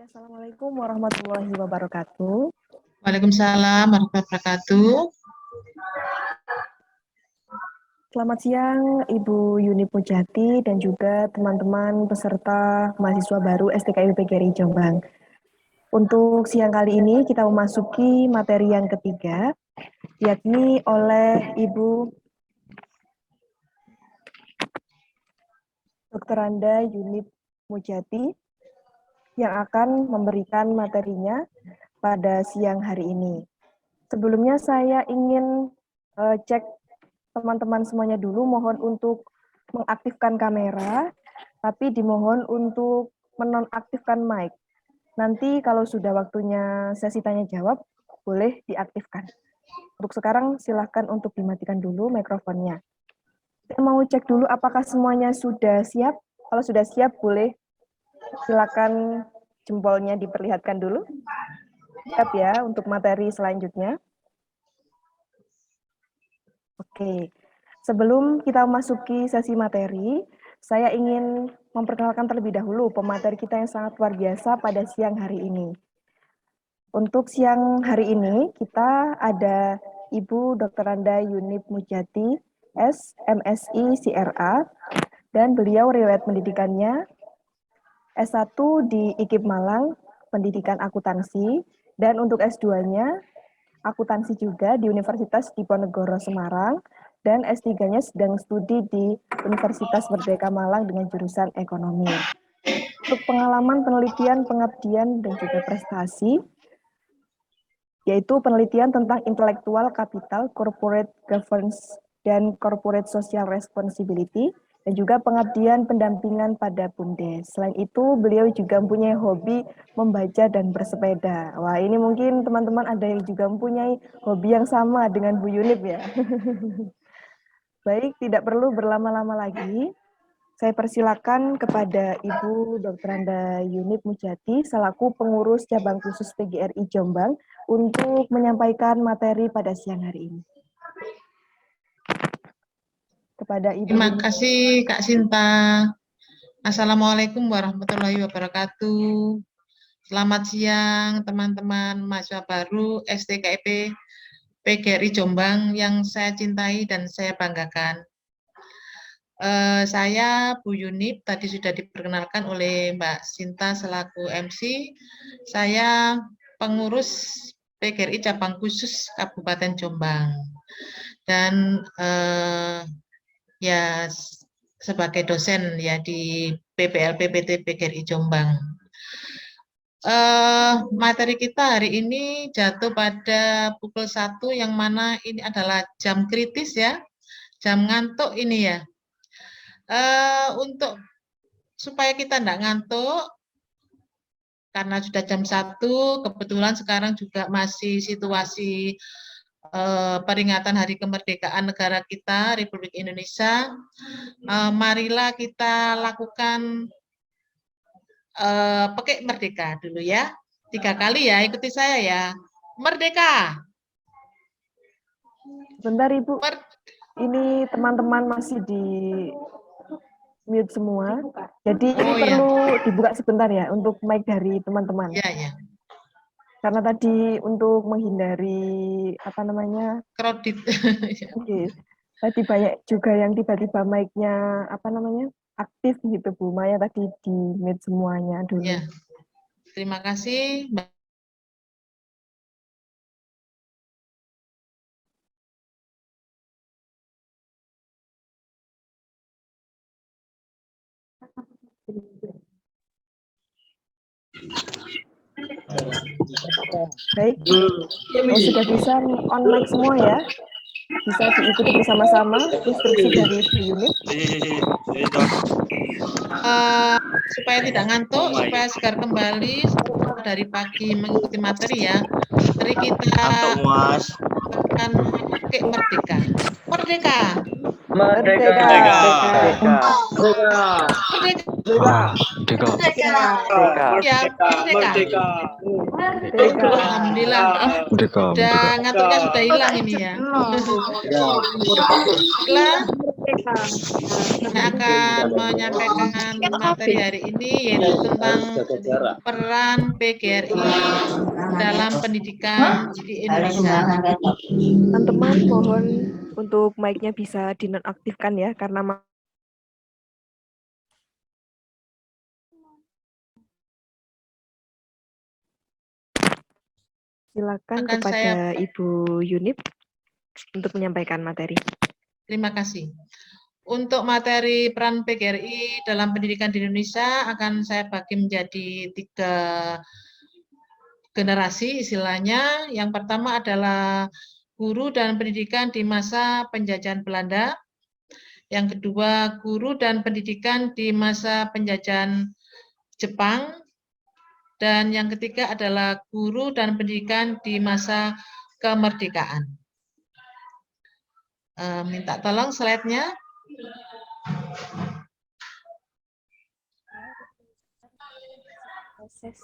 Assalamualaikum warahmatullahi wabarakatuh. Waalaikumsalam warahmatullahi wabarakatuh. Selamat siang Ibu Yuni Pujati dan juga teman-teman peserta mahasiswa baru STKIP PGRI Jombang. Untuk siang kali ini kita memasuki materi yang ketiga, yakni oleh Ibu Dr. Anda Yuni Pujati yang akan memberikan materinya pada siang hari ini. Sebelumnya saya ingin cek teman-teman semuanya dulu, mohon untuk mengaktifkan kamera, tapi dimohon untuk menonaktifkan mic. Nanti kalau sudah waktunya sesi tanya jawab, boleh diaktifkan. Untuk sekarang silahkan untuk dimatikan dulu mikrofonnya. Saya mau cek dulu apakah semuanya sudah siap. Kalau sudah siap, boleh silakan jempolnya diperlihatkan dulu. Siap ya untuk materi selanjutnya. Oke, sebelum kita memasuki sesi materi, saya ingin memperkenalkan terlebih dahulu pemateri kita yang sangat luar biasa pada siang hari ini. Untuk siang hari ini, kita ada Ibu Dr. Anda Yuni Pujati, S, MSI, CRA, dan beliau riwayat pendidikannya S1 di IKIP Malang, Pendidikan Akuntansi, dan untuk S2-nya akuntansi juga di Universitas Diponegoro Semarang, dan S3-nya sedang studi di Universitas Merdeka Malang dengan jurusan ekonomi. Untuk pengalaman penelitian, pengabdian, dan juga prestasi, yaitu penelitian tentang intellectual capital, corporate governance, dan corporate social responsibility, dan juga pengabdian pendampingan pada BUMDes. Selain itu, beliau juga mempunyai hobi membaca dan bersepeda. Wah, ini mungkin teman-teman ada yang juga mempunyai hobi yang sama dengan Bu Yunip ya. Baik, tidak perlu berlama-lama lagi. Saya persilakan kepada Ibu Dr. Anda Yunip Mujati selaku pengurus cabang khusus PGRI Jombang untuk menyampaikan materi pada siang hari ini. Kepada Ibu. Terima kasih Kak Sinta. Assalamualaikum warahmatullahi wabarakatuh. Selamat siang teman-teman mahasiswa baru STKIP PGRI Jombang yang saya cintai dan saya banggakan. Saya Bu Yunip, tadi sudah diperkenalkan oleh Mbak Sinta selaku MC. Saya pengurus PGRI cabang khusus Kabupaten Jombang. Dan ya sebagai dosen ya di PPLP PT PGRI Jombang. Materi kita hari ini jatuh pada pukul 1 yang mana ini adalah jam kritis ya, jam ngantuk ini ya. Untuk supaya kita tidak ngantuk, karena sudah jam 1, kebetulan sekarang juga masih situasi peringatan Hari Kemerdekaan negara kita, Republik Indonesia. Marilah kita lakukan pakai merdeka dulu ya. 3 kali ya, ikuti saya ya. Merdeka. Bentar Ibu, ini teman-teman masih di mute semua. Jadi ini perlu dibuka sebentar ya untuk mic dari teman-teman. Iya, ya. Karena tadi untuk menghindari apa namanya? Kredit. Oke. Tadi banyak juga yang tiba-tiba mic-nya apa namanya? Aktif gitu Bu. Maya tadi di mute semuanya dulu. Ya. Terima kasih Mbak. Baik, sudah bisa on mic semua ya. Bisa diikuti bersama-sama instruksi dari Bu Yunip. Supaya tidak ngantuk, supaya segar kembali dari pagi mengikuti materi ya. Mari kita akan pakai merdeka. Merdeka. Merdeka. Alhamdulillah. Sudah ngantuknya sudah hilang ini ya. Alhamdulillah. Saya akan menyampaikan materi hari ini yaitu tentang peran PGRI dalam pendidikan di Indonesia. Teman-teman mohon untuk mic-nya bisa dinonaktifkan ya, karena silakan Akan kepada Ibu Yunip untuk menyampaikan materi. Terima kasih. Untuk materi peran PGRI dalam pendidikan di Indonesia akan saya bagi menjadi 3 generasi istilahnya. Yang pertama adalah guru dan pendidikan di masa penjajahan Belanda. Yang kedua, guru dan pendidikan di masa penjajahan Jepang. Dan yang ketiga adalah guru dan pendidikan di masa kemerdekaan. Minta tolong slide-nya.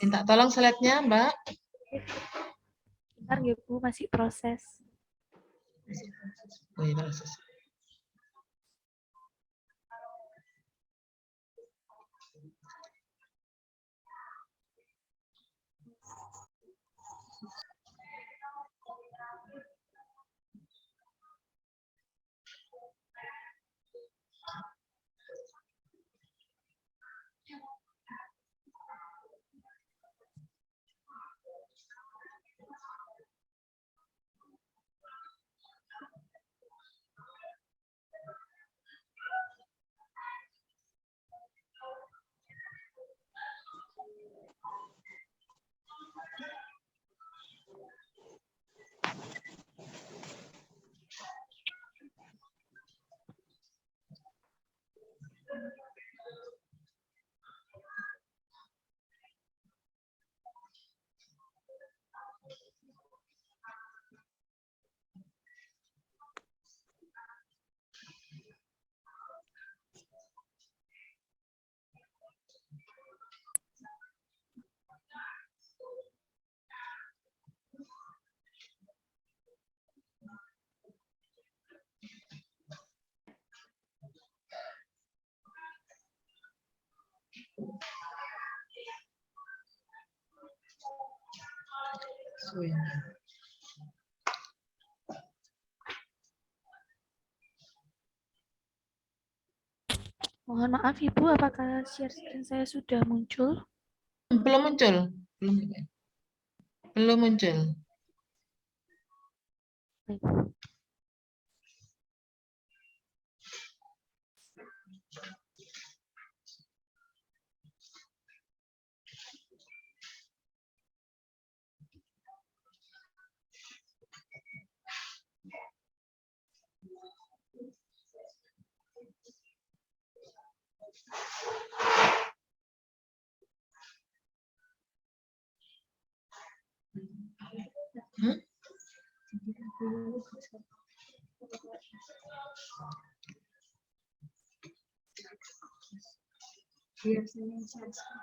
Minta tolong slide-nya, Mbak. Bentar ya Bu, masih proses. Oh, iya, proses. Mohon maaf Ibu, apakah share screen saya sudah muncul? Belum muncul. Belum muncul. Baik.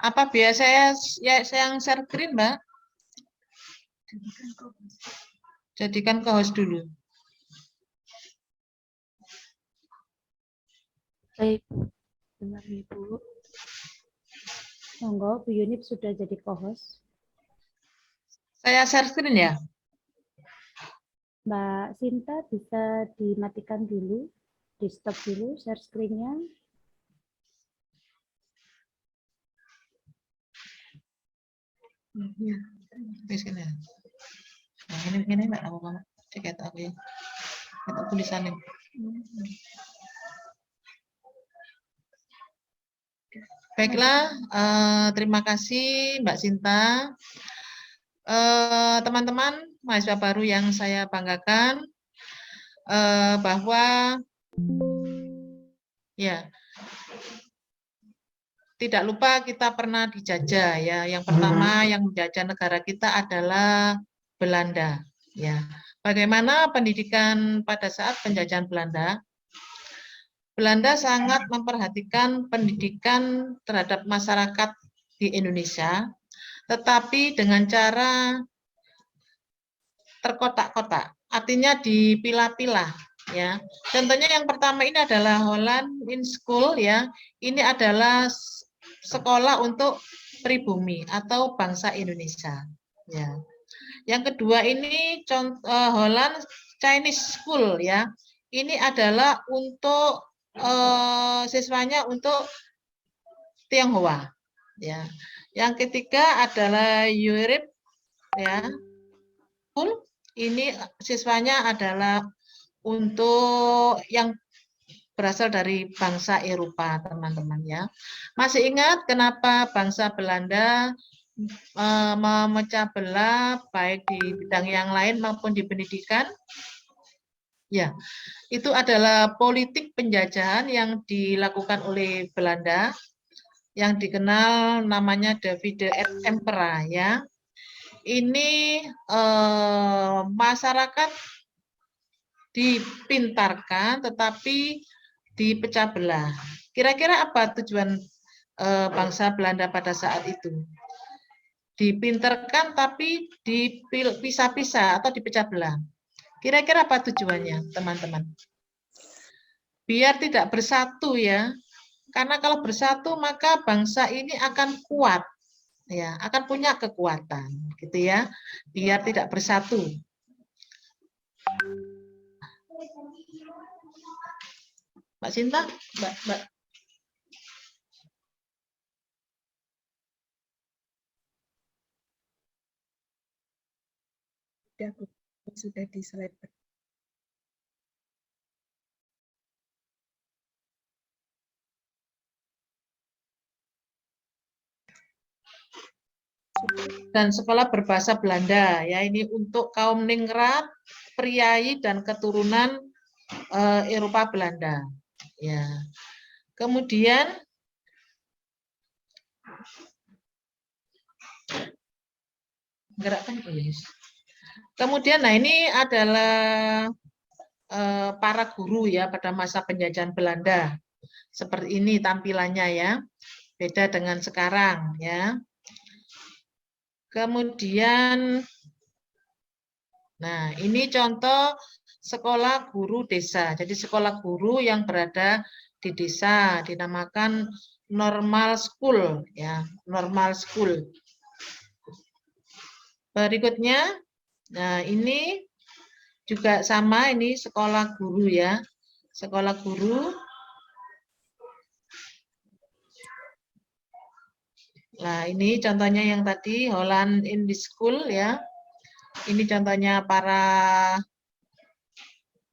Apa biasanya saya yang share screen, Mbak? Jadikan ke host dulu. Baik, dengar Ibu. Monggo, Bu Yunip sudah jadi co-host. Saya share screen ya? Mbak Sinta bisa dimatikan dulu, di stop dulu share screen-nya. Di sini. Nah, ini enggak apa-apa. Cek aku ya. Itu tulisannya. Baiklah, terima kasih Mbak Sinta. Teman-teman mahasiswa baru yang saya banggakan, bahwa ya tidak lupa kita pernah dijajah ya. Yang pertama yang menjajah negara kita adalah Belanda. Ya, bagaimana pendidikan pada saat penjajahan Belanda? Belanda sangat memperhatikan pendidikan terhadap masyarakat di Indonesia, tetapi dengan cara terkotak-kotak, artinya dipilah-pilah. ya. Contohnya yang pertama ini adalah Holland in School ya. Ini adalah sekolah untuk pribumi atau bangsa Indonesia ya. Yang kedua ini contoh Holland Chinese School ya. Ini adalah untuk siswanya untuk Tionghoa ya. Yang ketiga adalah Europe ya. School ini siswanya adalah untuk yang berasal dari bangsa Eropa, teman-teman ya. Masih ingat kenapa bangsa Belanda memecah belah baik di bidang yang lain maupun di pendidikan? Ya, itu adalah politik penjajahan yang dilakukan oleh Belanda yang dikenal namanya Divide et Impera ya. Ini masyarakat dipintarkan tetapi dipecah belah. Kira-kira apa tujuan bangsa Belanda pada saat itu? Dipintarkan tapi dipisah-pisah atau dipecah belah. Kira-kira apa tujuannya, teman-teman? Biar tidak bersatu ya. Karena kalau bersatu maka bangsa ini akan kuat. Ya, akan punya kekuatan, gitu ya. Biar tidak bersatu. Mbak Sinta, Mbak. Sudah di slide. Dan sekolah berbahasa Belanda ya, ini untuk kaum ningrat, priai dan keturunan Eropa Belanda ya. Kemudian gerakkan kemudian nah ini adalah para guru ya pada masa penjajahan Belanda. Seperti ini tampilannya ya. Beda dengan sekarang ya. Kemudian nah, ini contoh sekolah guru desa. Jadi sekolah guru yang berada di desa dinamakan normal school ya, normal school. Berikutnya, nah ini juga sama, ini sekolah guru ya, sekolah guru. Nah ini contohnya yang tadi Holland in the School ya. Ini contohnya para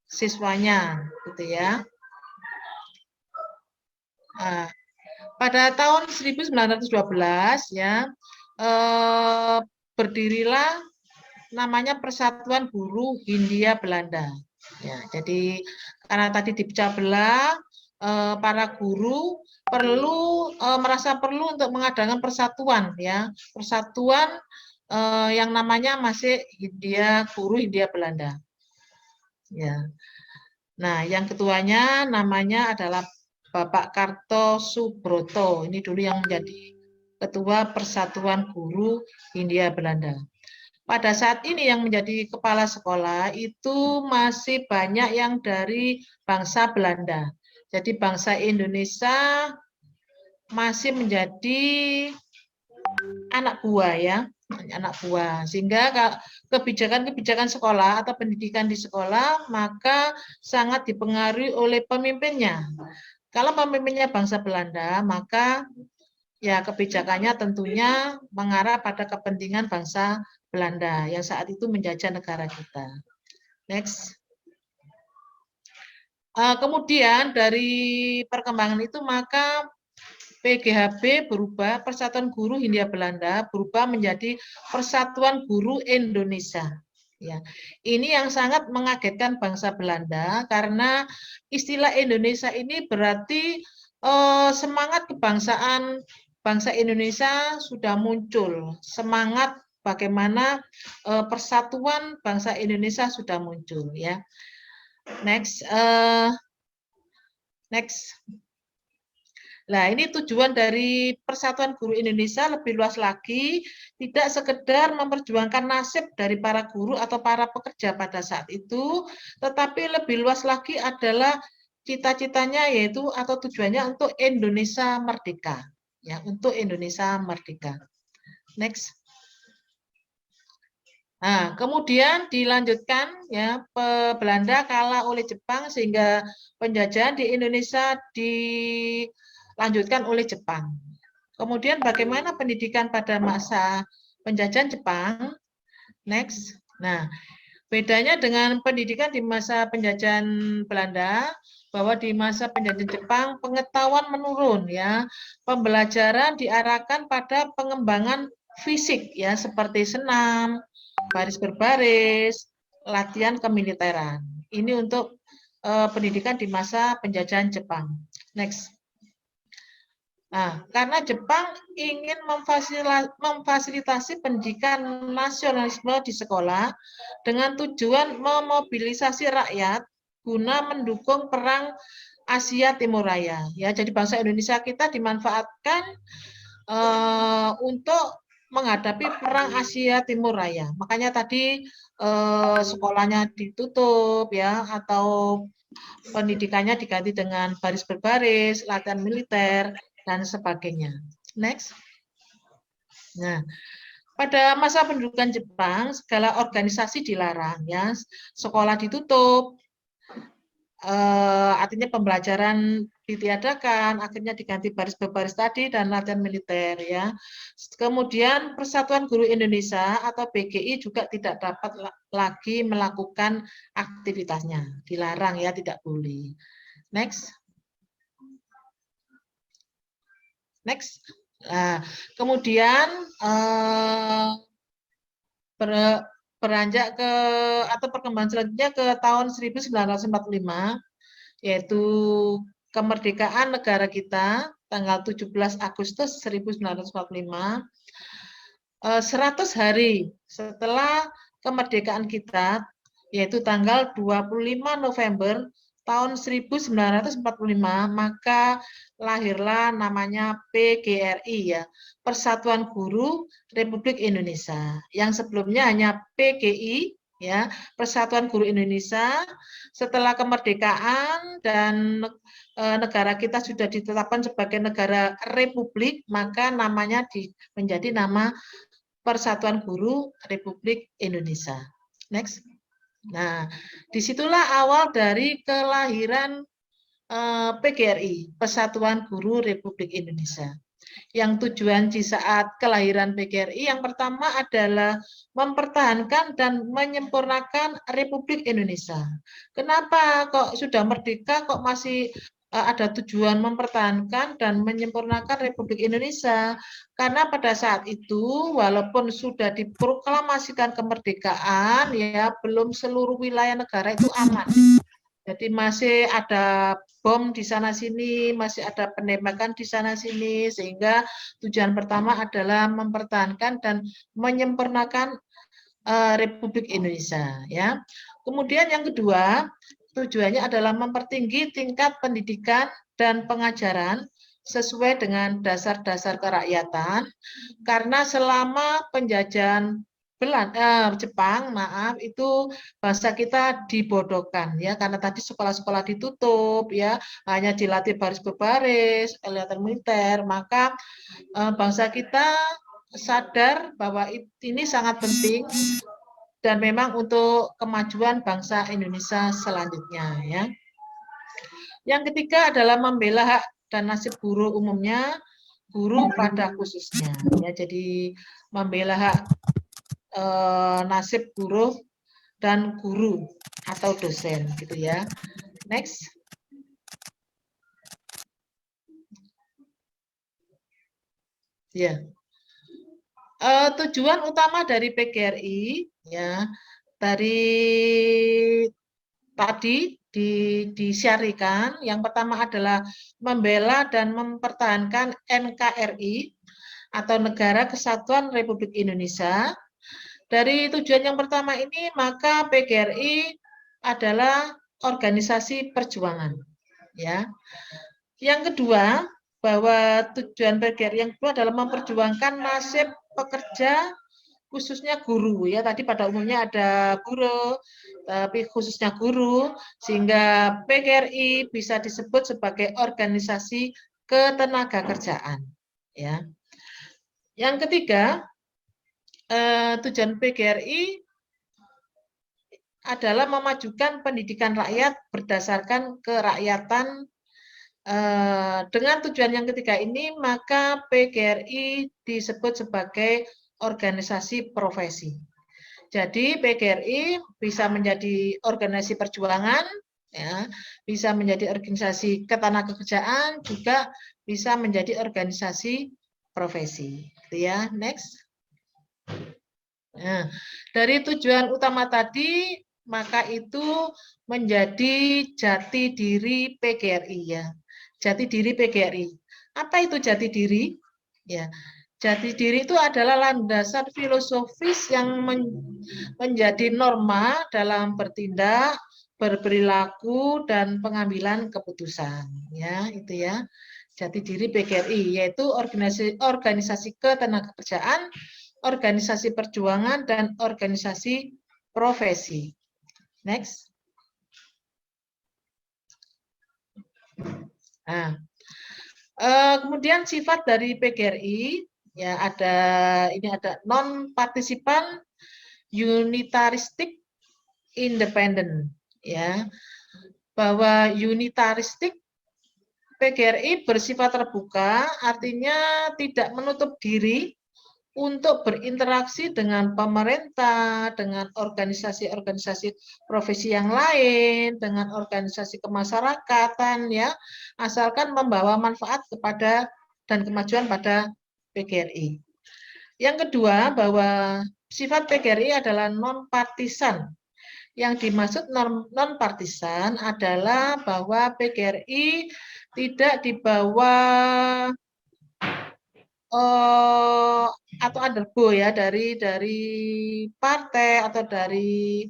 siswanya, gitu ya. Nah, pada tahun 1912 ya berdirilah namanya Persatuan Guru Hindia Belanda. Ya, jadi karena tadi dipecah belah, para guru merasa perlu untuk mengadakan persatuan ya, persatuan yang namanya masih Guru Hindia Belanda. Ya. Nah, yang ketuanya namanya adalah Bapak Kartosubroto. Ini dulu yang menjadi Ketua Persatuan Guru Hindia Belanda. Pada saat ini yang menjadi kepala sekolah itu masih banyak yang dari bangsa Belanda. Jadi bangsa Indonesia masih menjadi anak buah ya, anak buah. Sehingga kebijakan-kebijakan sekolah atau pendidikan di sekolah maka sangat dipengaruhi oleh pemimpinnya. Kalau pemimpinnya bangsa Belanda, maka ya kebijakannya tentunya mengarah pada kepentingan bangsa Belanda yang saat itu menjajah negara kita. Next. Kemudian dari perkembangan itu maka PGHB berubah, Persatuan Guru Hindia Belanda berubah menjadi Persatuan Guru Indonesia. Ya, ini yang sangat mengagetkan bangsa Belanda karena istilah Indonesia ini berarti semangat kebangsaan bangsa Indonesia sudah muncul, semangat bagaimana persatuan bangsa Indonesia sudah muncul ya. Next, next. Nah, ini tujuan dari Persatuan Guru Indonesia lebih luas lagi, tidak sekedar memperjuangkan nasib dari para guru atau para pekerja pada saat itu, tetapi lebih luas lagi adalah cita-citanya yaitu atau tujuannya untuk Indonesia merdeka. Ya, untuk Indonesia merdeka. Next. Nah, kemudian dilanjutkan ya, Belanda kalah oleh Jepang sehingga penjajahan di Indonesia dilanjutkan oleh Jepang. Kemudian bagaimana pendidikan pada masa penjajahan Jepang? Next. Nah, bedanya dengan pendidikan di masa penjajahan Belanda, bahwa di masa penjajahan Jepang pengetahuan menurun ya. Pembelajaran diarahkan pada pengembangan fisik ya, seperti senam, baris berbaris, latihan kemiliteran. Ini untuk pendidikan di masa penjajahan Jepang. Next. Nah, karena Jepang ingin memfasilitasi pendidikan nasionalisme di sekolah dengan tujuan memobilisasi rakyat guna mendukung perang Asia Timur Raya. Ya, jadi bangsa Indonesia kita dimanfaatkan untuk menghadapi perang Asia Timur Raya. Makanya tadi sekolahnya ditutup ya, atau pendidikannya diganti dengan baris berbaris, latihan militer, dan sebagainya. Next. Nah, pada masa pendudukan Jepang, segala organisasi dilarang, ya, sekolah ditutup, artinya pembelajaran ditiadakan, akhirnya diganti baris berbaris tadi dan latihan militer, ya. Kemudian Persatuan Guru Indonesia atau PGI juga tidak dapat lagi melakukan aktivitasnya, dilarang ya, tidak boleh. Next. Next. Nah, kemudian beranjak ke atau perkembangan selanjutnya ke tahun 1945, yaitu kemerdekaan negara kita tanggal 17 Agustus 1945. 100 hari setelah kemerdekaan kita, yaitu tanggal 25 November tahun 1945, maka lahirlah namanya PGRI ya, Persatuan Guru Republik Indonesia. Yang sebelumnya hanya PGI ya, Persatuan Guru Indonesia. Setelah kemerdekaan dan negara kita sudah ditetapkan sebagai negara republik, maka namanya menjadi nama Persatuan Guru Republik Indonesia. Next. Nah, disitulah awal dari kelahiran PGRI, Persatuan Guru Republik Indonesia. Yang tujuan di saat kelahiran PGRI yang pertama adalah mempertahankan dan menyempurnakan Republik Indonesia. Kenapa kok sudah merdeka kok masih ada tujuan mempertahankan dan menyempurnakan Republik Indonesia? Karena pada saat itu walaupun sudah diproklamasikan kemerdekaan ya, belum seluruh wilayah negara itu aman. Jadi masih ada bom di sana sini, masih ada penembakan di sana sini, sehingga tujuan pertama adalah mempertahankan dan menyempurnakan Republik Indonesia ya. Kemudian yang kedua, tujuannya adalah mempertinggi tingkat pendidikan dan pengajaran sesuai dengan dasar-dasar kerakyatan, karena selama penjajahan Jepang, maaf, itu bahasa kita dibodohkan ya, karena tadi sekolah-sekolah ditutup ya, hanya dilatih baris berbaris, latihan militer, maka bangsa kita sadar bahwa ini sangat penting dan memang untuk kemajuan bangsa Indonesia selanjutnya ya. Yang ketiga adalah membela hak dan nasib guru umumnya, guru pada khususnya ya, jadi membela hak nasib guru dan guru atau dosen gitu ya. Next. Ya. Tujuan utama dari PGRI ya, dari tadi disyarikan, yang pertama adalah membela dan mempertahankan NKRI atau Negara Kesatuan Republik Indonesia. Dari tujuan yang pertama ini, maka PGRI adalah organisasi perjuangan. Ya. Yang kedua, bahwa tujuan PGRI yang kedua adalah memperjuangkan nasib pekerja khususnya guru ya. Tadi pada umumnya ada buruh, tapi khususnya guru, sehingga PGRI bisa disebut sebagai organisasi ketenagakerjaan ya. Yang ketiga, tujuan PGRI adalah memajukan pendidikan rakyat berdasarkan kerakyatan. Dengan tujuan yang ketiga ini, maka PGRI disebut sebagai organisasi profesi. Jadi PGRI bisa menjadi organisasi perjuangan, ya, bisa menjadi organisasi ketenagakerjaan, juga bisa menjadi organisasi profesi. Ya, next. Nah, dari tujuan utama tadi, maka itu menjadi jati diri PGRI ya. Jati diri PGRI. Apa itu jati diri? Ya, jati diri itu adalah landasan filosofis yang menjadi norma dalam bertindak, berperilaku dan pengambilan keputusan. Ya, itu ya. Jati diri PGRI yaitu organisasi ketenagakerjaan, organisasi perjuangan dan organisasi profesi. Next. Nah, kemudian sifat dari PGRI ya ada non partisipan, unitaristik, independen ya. Bahwa unitaristik PGRI bersifat terbuka, artinya tidak menutup diri untuk berinteraksi dengan pemerintah, dengan organisasi-organisasi profesi yang lain, dengan organisasi kemasyarakatan, ya, asalkan membawa manfaat kepada dan kemajuan pada PGRI. Yang kedua, bahwa sifat PGRI adalah non-partisan. Yang dimaksud non-partisan adalah bahwa PGRI tidak dibawa atau undergo ya dari partai atau dari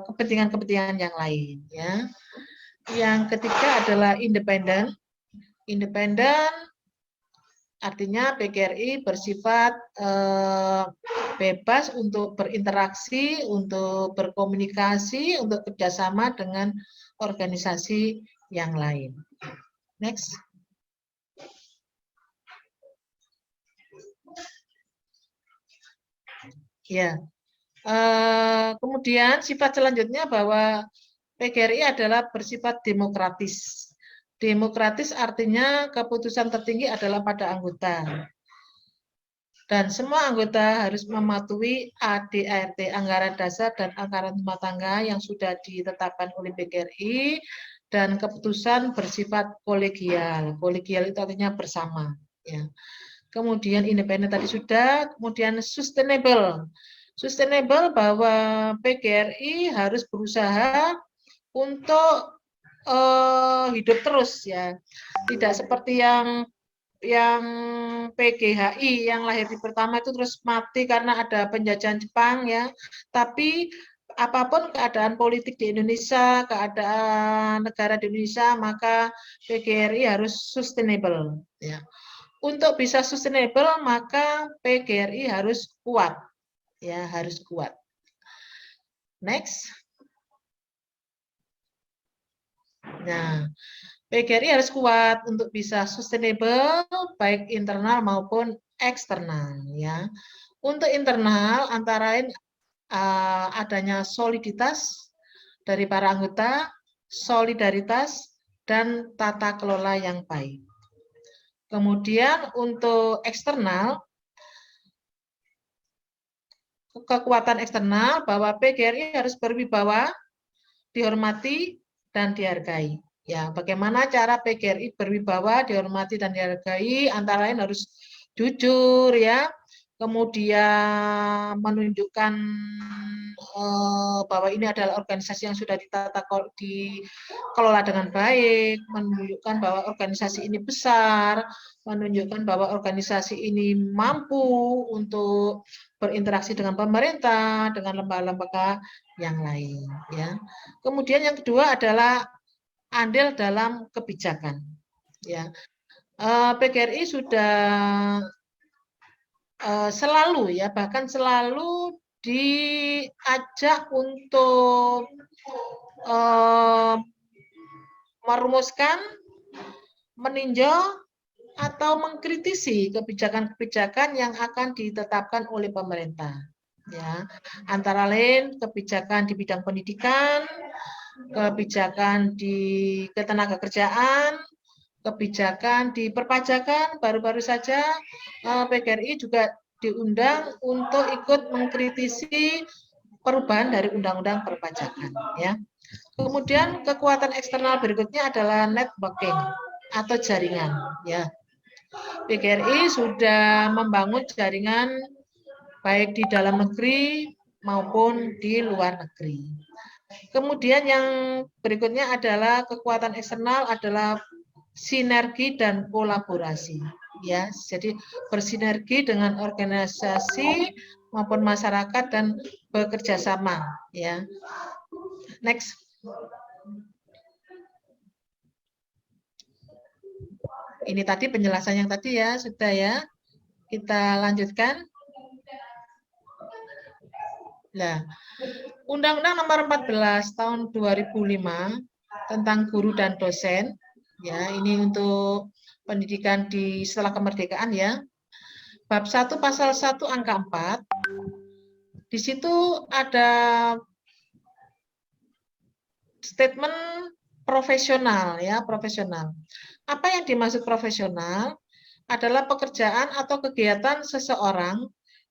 kepentingan-kepentingan yang lain ya. Yang ketiga adalah independen. Independen artinya PGRI bersifat bebas untuk berinteraksi, untuk berkomunikasi, untuk kerjasama dengan organisasi yang lain. Next. Ya, kemudian sifat selanjutnya bahwa PGRI adalah bersifat demokratis. Demokratis artinya keputusan tertinggi adalah pada anggota. Dan semua anggota harus mematuhi ADART, anggaran dasar dan anggaran rumah tangga yang sudah ditetapkan oleh PGRI, dan keputusan bersifat kolegial. Kolegial itu artinya bersama. Ya. Kemudian independen tadi sudah, kemudian sustainable. Sustainable bahwa PGRI harus berusaha untuk hidup terus ya. Tidak seperti yang PGHI yang lahir di pertama itu terus mati karena ada penjajahan Jepang ya. Tapi apapun keadaan politik di Indonesia, keadaan negara di Indonesia, maka PGRI harus sustainable ya. Untuk bisa sustainable maka PGRI harus kuat. Ya, harus kuat. Next. Nah, PGRI harus kuat untuk bisa sustainable baik internal maupun eksternal ya. Untuk internal antara lain adanya soliditas dari para anggota, solidaritas dan tata kelola yang baik. Kemudian untuk eksternal, kekuatan eksternal bahwa PGRI harus berwibawa, dihormati, dan dihargai. Ya, bagaimana cara PGRI berwibawa, dihormati, dan dihargai? Antara lain harus jujur, ya, kemudian menunjukkan bahwa ini adalah organisasi yang sudah dikelola dengan baik, menunjukkan bahwa organisasi ini besar, menunjukkan bahwa organisasi ini mampu untuk berinteraksi dengan pemerintah, dengan lembaga-lembaga yang lain. Ya. Kemudian yang kedua adalah andil dalam kebijakan. Ya. PGRI sudah selalu ya, bahkan selalu diajak untuk merumuskan, meninjau, atau mengkritisi kebijakan-kebijakan yang akan ditetapkan oleh pemerintah. Ya, antara lain kebijakan di bidang pendidikan, kebijakan di ketenagakerjaan, kebijakan di perpajakan. Baru-baru saja PGRI juga diundang untuk ikut mengkritisi perubahan dari undang-undang perpajakan. Ya. Kemudian kekuatan eksternal berikutnya adalah networking atau jaringan. Ya. PGRI sudah membangun jaringan baik di dalam negeri maupun di luar negeri. Kemudian yang berikutnya adalah kekuatan eksternal adalah sinergi dan kolaborasi. Ya, jadi bersinergi dengan organisasi maupun masyarakat dan bekerja sama. Ya, next. Ini tadi penjelasan yang tadi ya, sudah ya. Kita lanjutkan. Nah, Undang-Undang Nomor 14 Tahun 2005 tentang guru dan dosen, ya ini untuk pendidikan di setelah kemerdekaan ya. Bab 1 pasal 1 angka 4. Di situ ada statement profesional ya, profesional. Apa yang dimaksud profesional? Adalah pekerjaan atau kegiatan seseorang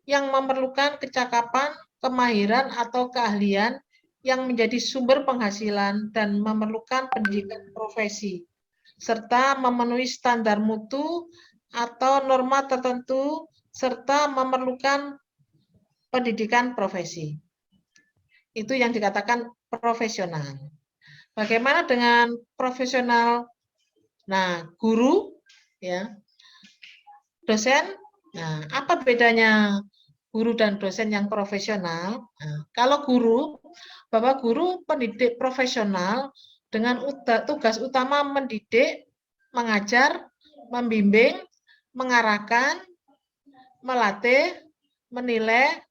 yang memerlukan kecakapan, kemahiran atau keahlian yang menjadi sumber penghasilan dan memerlukan pendidikan profesi, serta memenuhi standar mutu atau norma tertentu, serta memerlukan pendidikan profesi. Itu yang dikatakan profesional. Bagaimana dengan profesional? Nah, guru, ya, dosen. Nah, apa bedanya guru dan dosen yang profesional? Nah, kalau guru, Bapak guru pendidik profesional dengan tugas utama mendidik, mengajar, membimbing, mengarahkan, melatih, menilai,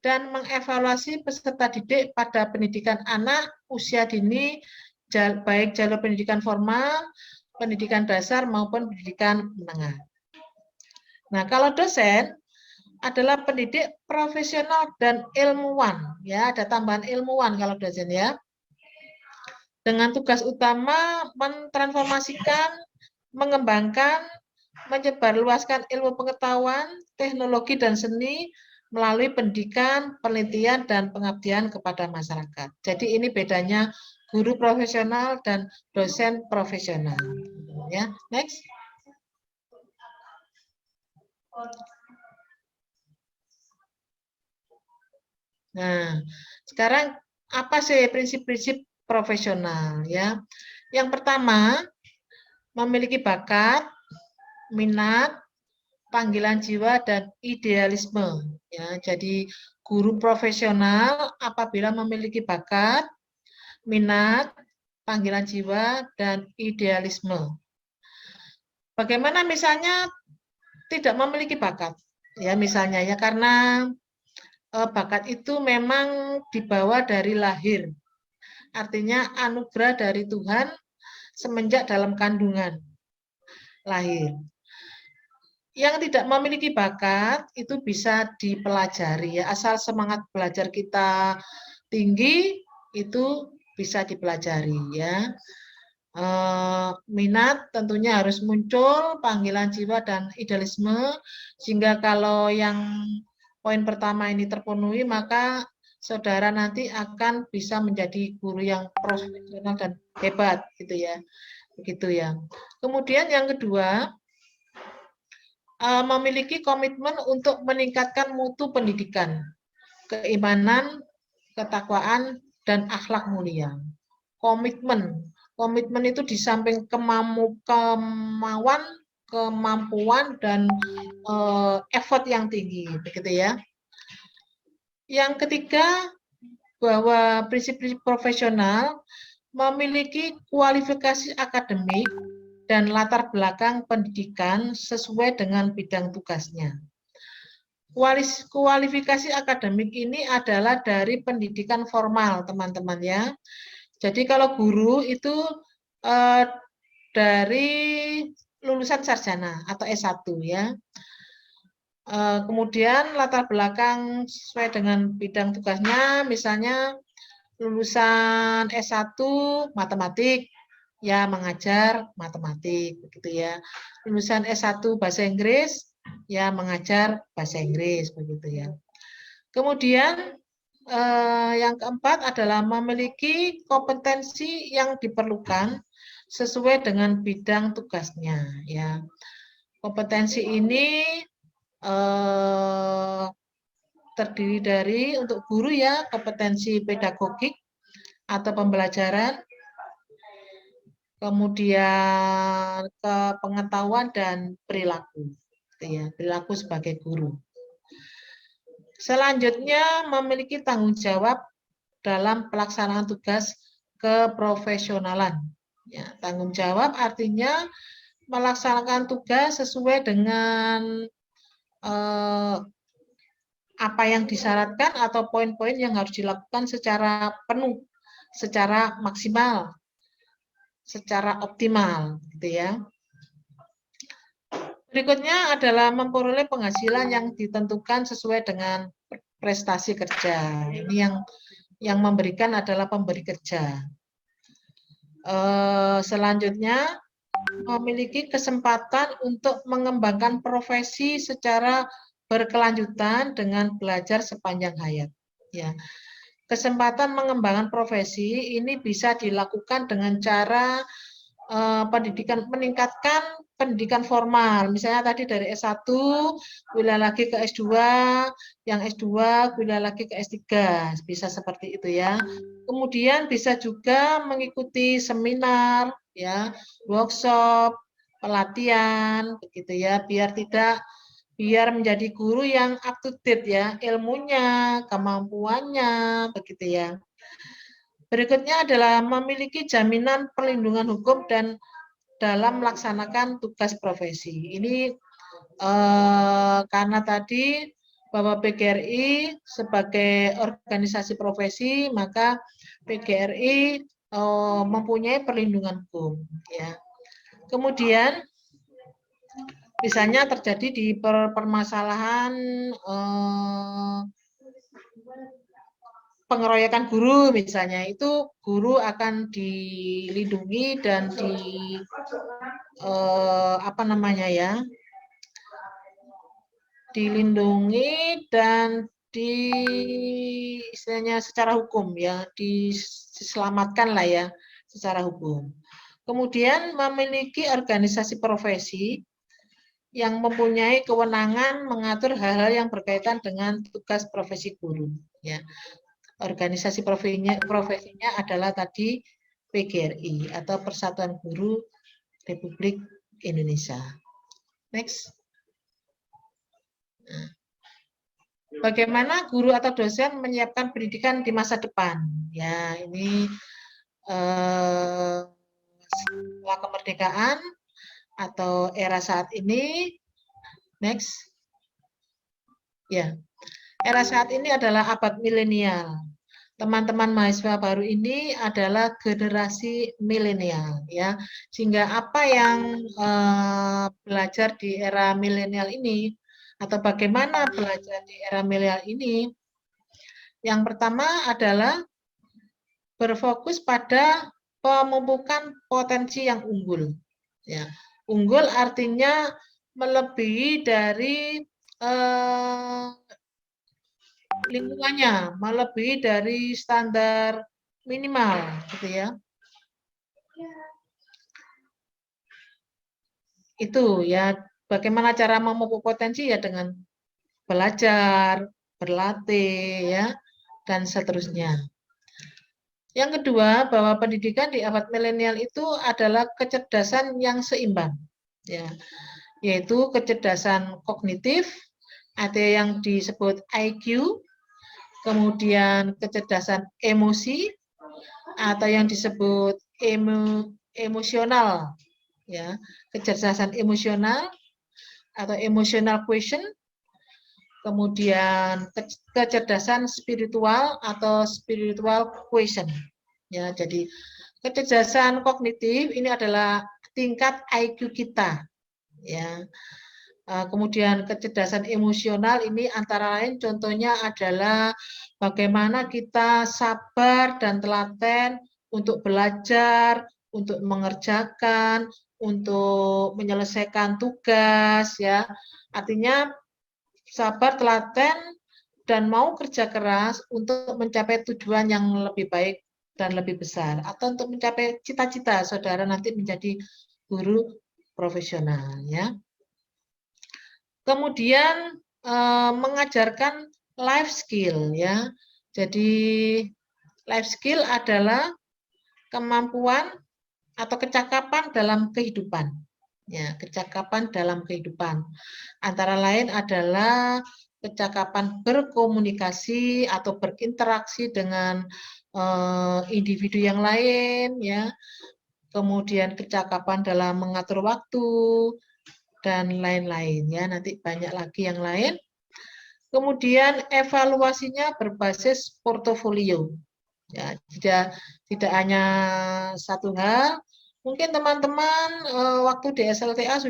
dan mengevaluasi peserta didik pada pendidikan anak usia dini, baik jalur pendidikan formal, pendidikan dasar, maupun pendidikan menengah. Nah, kalau dosen adalah pendidik profesional dan ilmuwan, ya ada tambahan ilmuwan kalau dosen ya. Dengan tugas utama mentransformasikan, mengembangkan, menyebarluaskan ilmu pengetahuan, teknologi dan seni melalui pendidikan, penelitian dan pengabdian kepada masyarakat. Jadi ini bedanya guru profesional dan dosen profesional. Ya, next. Nah, sekarang apa sih prinsip-prinsip profesional ya? Yang pertama, memiliki bakat, minat, panggilan jiwa dan idealisme ya. Jadi guru profesional apabila memiliki bakat, minat, panggilan jiwa dan idealisme. Bagaimana misalnya tidak memiliki bakat? Ya, misalnya ya karena bakat itu memang dibawa dari lahir. Artinya anugerah dari Tuhan semenjak dalam kandungan lahir. Yang tidak memiliki bakat itu bisa dipelajari ya, asal semangat belajar kita tinggi itu bisa dipelajari ya. Minat tentunya harus muncul, panggilan jiwa dan idealisme, sehingga kalau yang poin pertama ini terpenuhi maka saudara nanti akan bisa menjadi guru yang profesional dan hebat gitu ya. Begitu ya. Kemudian yang kedua, memiliki komitmen untuk meningkatkan mutu pendidikan, keimanan, ketakwaan dan akhlak mulia. Komitmen itu di samping kemauan, kemampuan dan effort yang tinggi, begitu ya. Yang ketiga, bahwa prinsip-prinsip profesional memiliki kualifikasi akademik dan latar belakang pendidikan sesuai dengan bidang tugasnya. Kualifikasi akademik ini adalah dari pendidikan formal, teman-teman ya. Jadi kalau guru itu dari lulusan sarjana atau S1 ya. Kemudian latar belakang sesuai dengan bidang tugasnya, misalnya lulusan S1 matematik, ya mengajar matematik, begitu ya. Lulusan S1 bahasa Inggris, ya mengajar bahasa Inggris, begitu ya. Kemudian yang keempat adalah memiliki kompetensi yang diperlukan sesuai dengan bidang tugasnya, ya. Kompetensi ini terdiri dari untuk guru ya kompetensi pedagogik atau pembelajaran, kemudian pengetahuan dan perilaku, ya, perilaku sebagai guru. Selanjutnya memiliki tanggung jawab dalam pelaksanaan tugas keprofesionalan. Ya, tanggung jawab artinya melaksanakan tugas sesuai dengan apa yang disyaratkan atau poin-poin yang harus dilakukan secara penuh, secara maksimal, secara optimal, gitu ya. Berikutnya adalah memperoleh penghasilan yang ditentukan sesuai dengan prestasi kerja. Ini yang memberikan adalah pemberi kerja. Selanjutnya memiliki kesempatan untuk mengembangkan profesi secara berkelanjutan dengan belajar sepanjang hayat. Ya. Kesempatan mengembangkan profesi ini bisa dilakukan dengan cara meningkatkan pendidikan formal. Misalnya tadi dari S1, kuliah lagi ke S2, yang S2 kuliah lagi ke S3. Bisa seperti itu ya. Kemudian bisa juga mengikuti seminar, ya, workshop, pelatihan, begitu ya, biar menjadi guru yang up to date ya, ilmunya, kemampuannya, begitu ya. Berikutnya adalah memiliki jaminan perlindungan hukum dan dalam melaksanakan tugas profesi. Ini karena tadi bahwa PGRI sebagai organisasi profesi, maka PGRI mempunyai perlindungan hukum. Ya. Kemudian misalnya terjadi di permasalahan pengeroyokan guru misalnya, itu guru akan dilindungi dan dilindungi dan istilahnya secara hukum ya, diselamatkan lah ya secara hukum. Kemudian memiliki organisasi profesi yang mempunyai kewenangan mengatur hal-hal yang berkaitan dengan tugas profesi guru. Ya. Organisasi profesinya adalah tadi PGRI atau Persatuan Guru Republik Indonesia. Next. Bagaimana guru atau dosen menyiapkan pendidikan di masa depan? Ya, ini setelah kemerdekaan atau era saat ini. Next. Ya. Era saat ini adalah abad milenial. Teman-teman mahasiswa baru ini adalah generasi milenial ya. Sehingga apa yang belajar di era milenial ini atau bagaimana belajar di era milenial ini? Yang pertama adalah berfokus pada pemupukan potensi yang unggul. Ya. Unggul artinya melebihi dari lingkungannya, melebihi dari standar minimal, gitu ya. Itu ya, bagaimana cara memupuk potensi ya dengan belajar, berlatih ya, dan seterusnya. Yang kedua, bahwa pendidikan di abad milenial itu adalah kecerdasan yang seimbang, ya, yaitu kecerdasan kognitif, ada yang disebut IQ, kemudian kecerdasan emosi, atau yang disebut emosional, ya, kecerdasan emosional atau emotional quotient, kemudian kecerdasan spiritual atau spiritual quotient. Ya, jadi kecerdasan kognitif ini adalah tingkat IQ kita, ya. Kemudian kecerdasan emosional ini antara lain contohnya adalah bagaimana kita sabar dan telaten untuk belajar, untuk mengerjakan, untuk menyelesaikan tugas, ya. Artinya sabar, telaten, dan mau kerja keras untuk mencapai tujuan yang lebih baik dan lebih besar, atau untuk mencapai cita-cita saudara nanti menjadi guru profesional, ya. Kemudian mengajarkan life skill, ya. Jadi life skill adalah kemampuan atau kecakapan dalam kehidupan. Ya, kecakapan dalam kehidupan. Antara lain adalah kecakapan berkomunikasi atau berinteraksi dengan individu yang lain, ya. Kemudian kecakapan dalam mengatur waktu dan lain-lain, ya. Nanti banyak lagi yang lain. Kemudian evaluasinya berbasis portofolio. Ya, tidak hanya satu hal. Mungkin teman-teman waktu di SLTA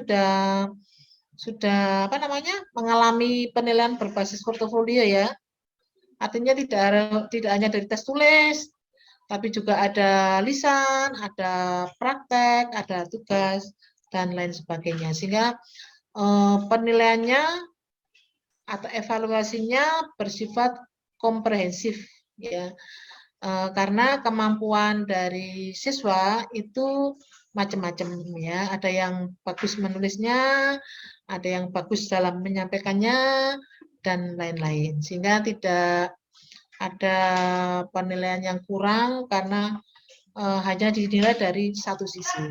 sudah apa namanya mengalami penilaian berbasis portofolio, ya. Artinya tidak hanya dari tes tulis, tapi juga ada lisan, ada praktek, ada tugas dan lain sebagainya. Sehingga penilaiannya atau evaluasinya bersifat komprehensif, ya. Karena kemampuan dari siswa itu macam-macam, ya. Ada yang bagus menulisnya, ada yang bagus dalam menyampaikannya, dan lain-lain. Sehingga tidak ada penilaian yang kurang karena hanya dinilai dari satu sisi.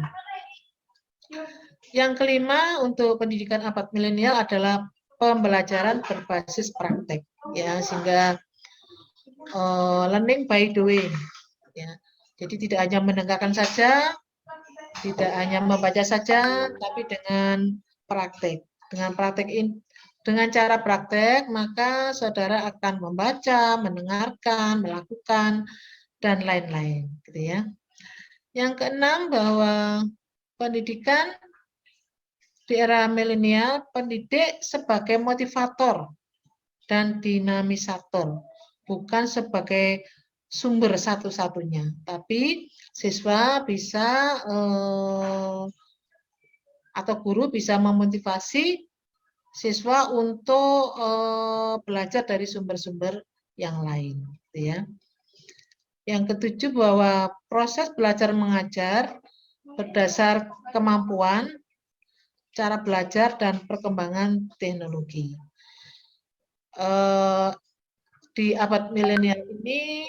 Yang kelima untuk pendidikan abad milenial adalah pembelajaran berbasis praktek, ya, sehingga learning by doing, ya. Jadi tidak hanya mendengarkan saja, tidak hanya membaca saja, tapi dengan praktek. Dengan cara praktek, maka saudara akan membaca, mendengarkan, melakukan, dan lain-lain, gitu ya. Yang keenam bahwa pendidikan di era milenial, pendidik sebagai motivator dan dinamisator, bukan sebagai sumber satu-satunya, tapi siswa bisa atau guru bisa memotivasi siswa untuk belajar dari sumber-sumber yang lain, gitu ya. Yang ketujuh bahwa proses belajar mengajar berdasar kemampuan, cara belajar, dan perkembangan teknologi. Di abad milenial ini,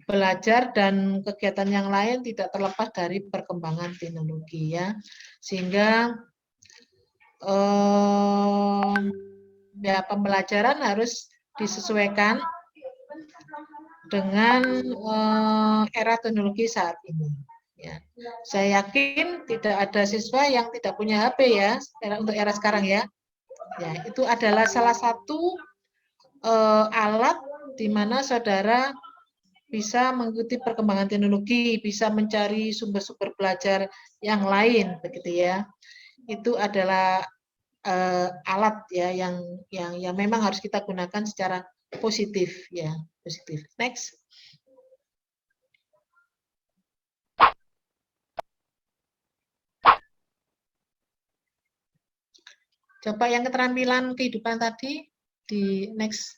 belajar dan kegiatan yang lain tidak terlepas dari perkembangan teknologi, ya. Sehingga ya, pembelajaran harus disesuaikan dengan era teknologi saat ini. Ya. Saya yakin tidak ada siswa yang tidak punya HP, ya, untuk era sekarang, ya. Ya, itu adalah salah satu alat di mana saudara bisa mengikuti perkembangan teknologi, bisa mencari sumber-sumber belajar yang lain, begitu ya. Itu adalah alat, ya, yang memang harus kita gunakan secara positif, ya, positif. Next. Coba yang keterampilan kehidupan tadi di next.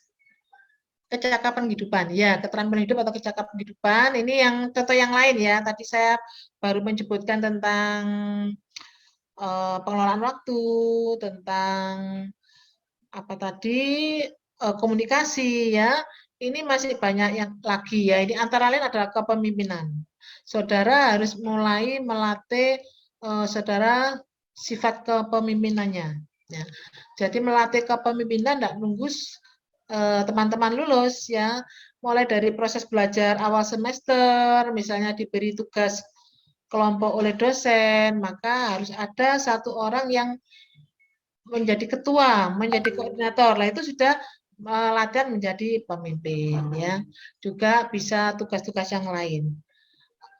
Kecakapan kehidupan, ya, keterampilan hidup atau kecakapan kehidupan. Ini yang contoh yang lain, ya. Tadi saya baru menyebutkan tentang pengelolaan waktu, tentang apa tadi komunikasi, ya. Ini masih banyak yang lagi, ya. Ini antara lain adalah kepemimpinan. Saudara harus mulai melatih saudara sifat kepemimpinannya. Ya. Jadi melatih kepemimpinan tidak nunggu teman-teman lulus, ya. Mulai dari proses belajar awal semester, misalnya diberi tugas kelompok oleh dosen, maka harus ada satu orang yang menjadi ketua, menjadi koordinator. Lah itu sudah latihan menjadi pemimpin ya. Juga bisa tugas-tugas yang lain.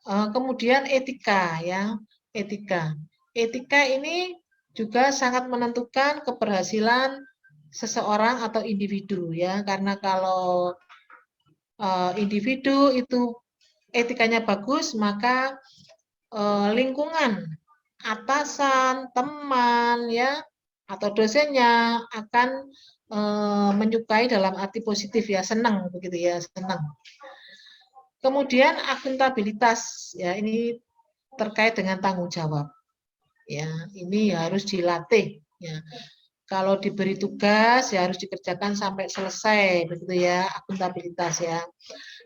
Kemudian etika ya, etika. Etika ini juga sangat menentukan keberhasilan seseorang atau individu ya, karena kalau individu itu etikanya bagus, maka lingkungan, atasan, teman ya, atau dosennya akan menyukai dalam arti positif ya, senang begitu ya, senang. Kemudian akuntabilitas ya, ini terkait dengan tanggung jawab. Ya, ini harus dilatih ya. Kalau diberi tugas ya harus dikerjakan sampai selesai begitu ya, akuntabilitas ya.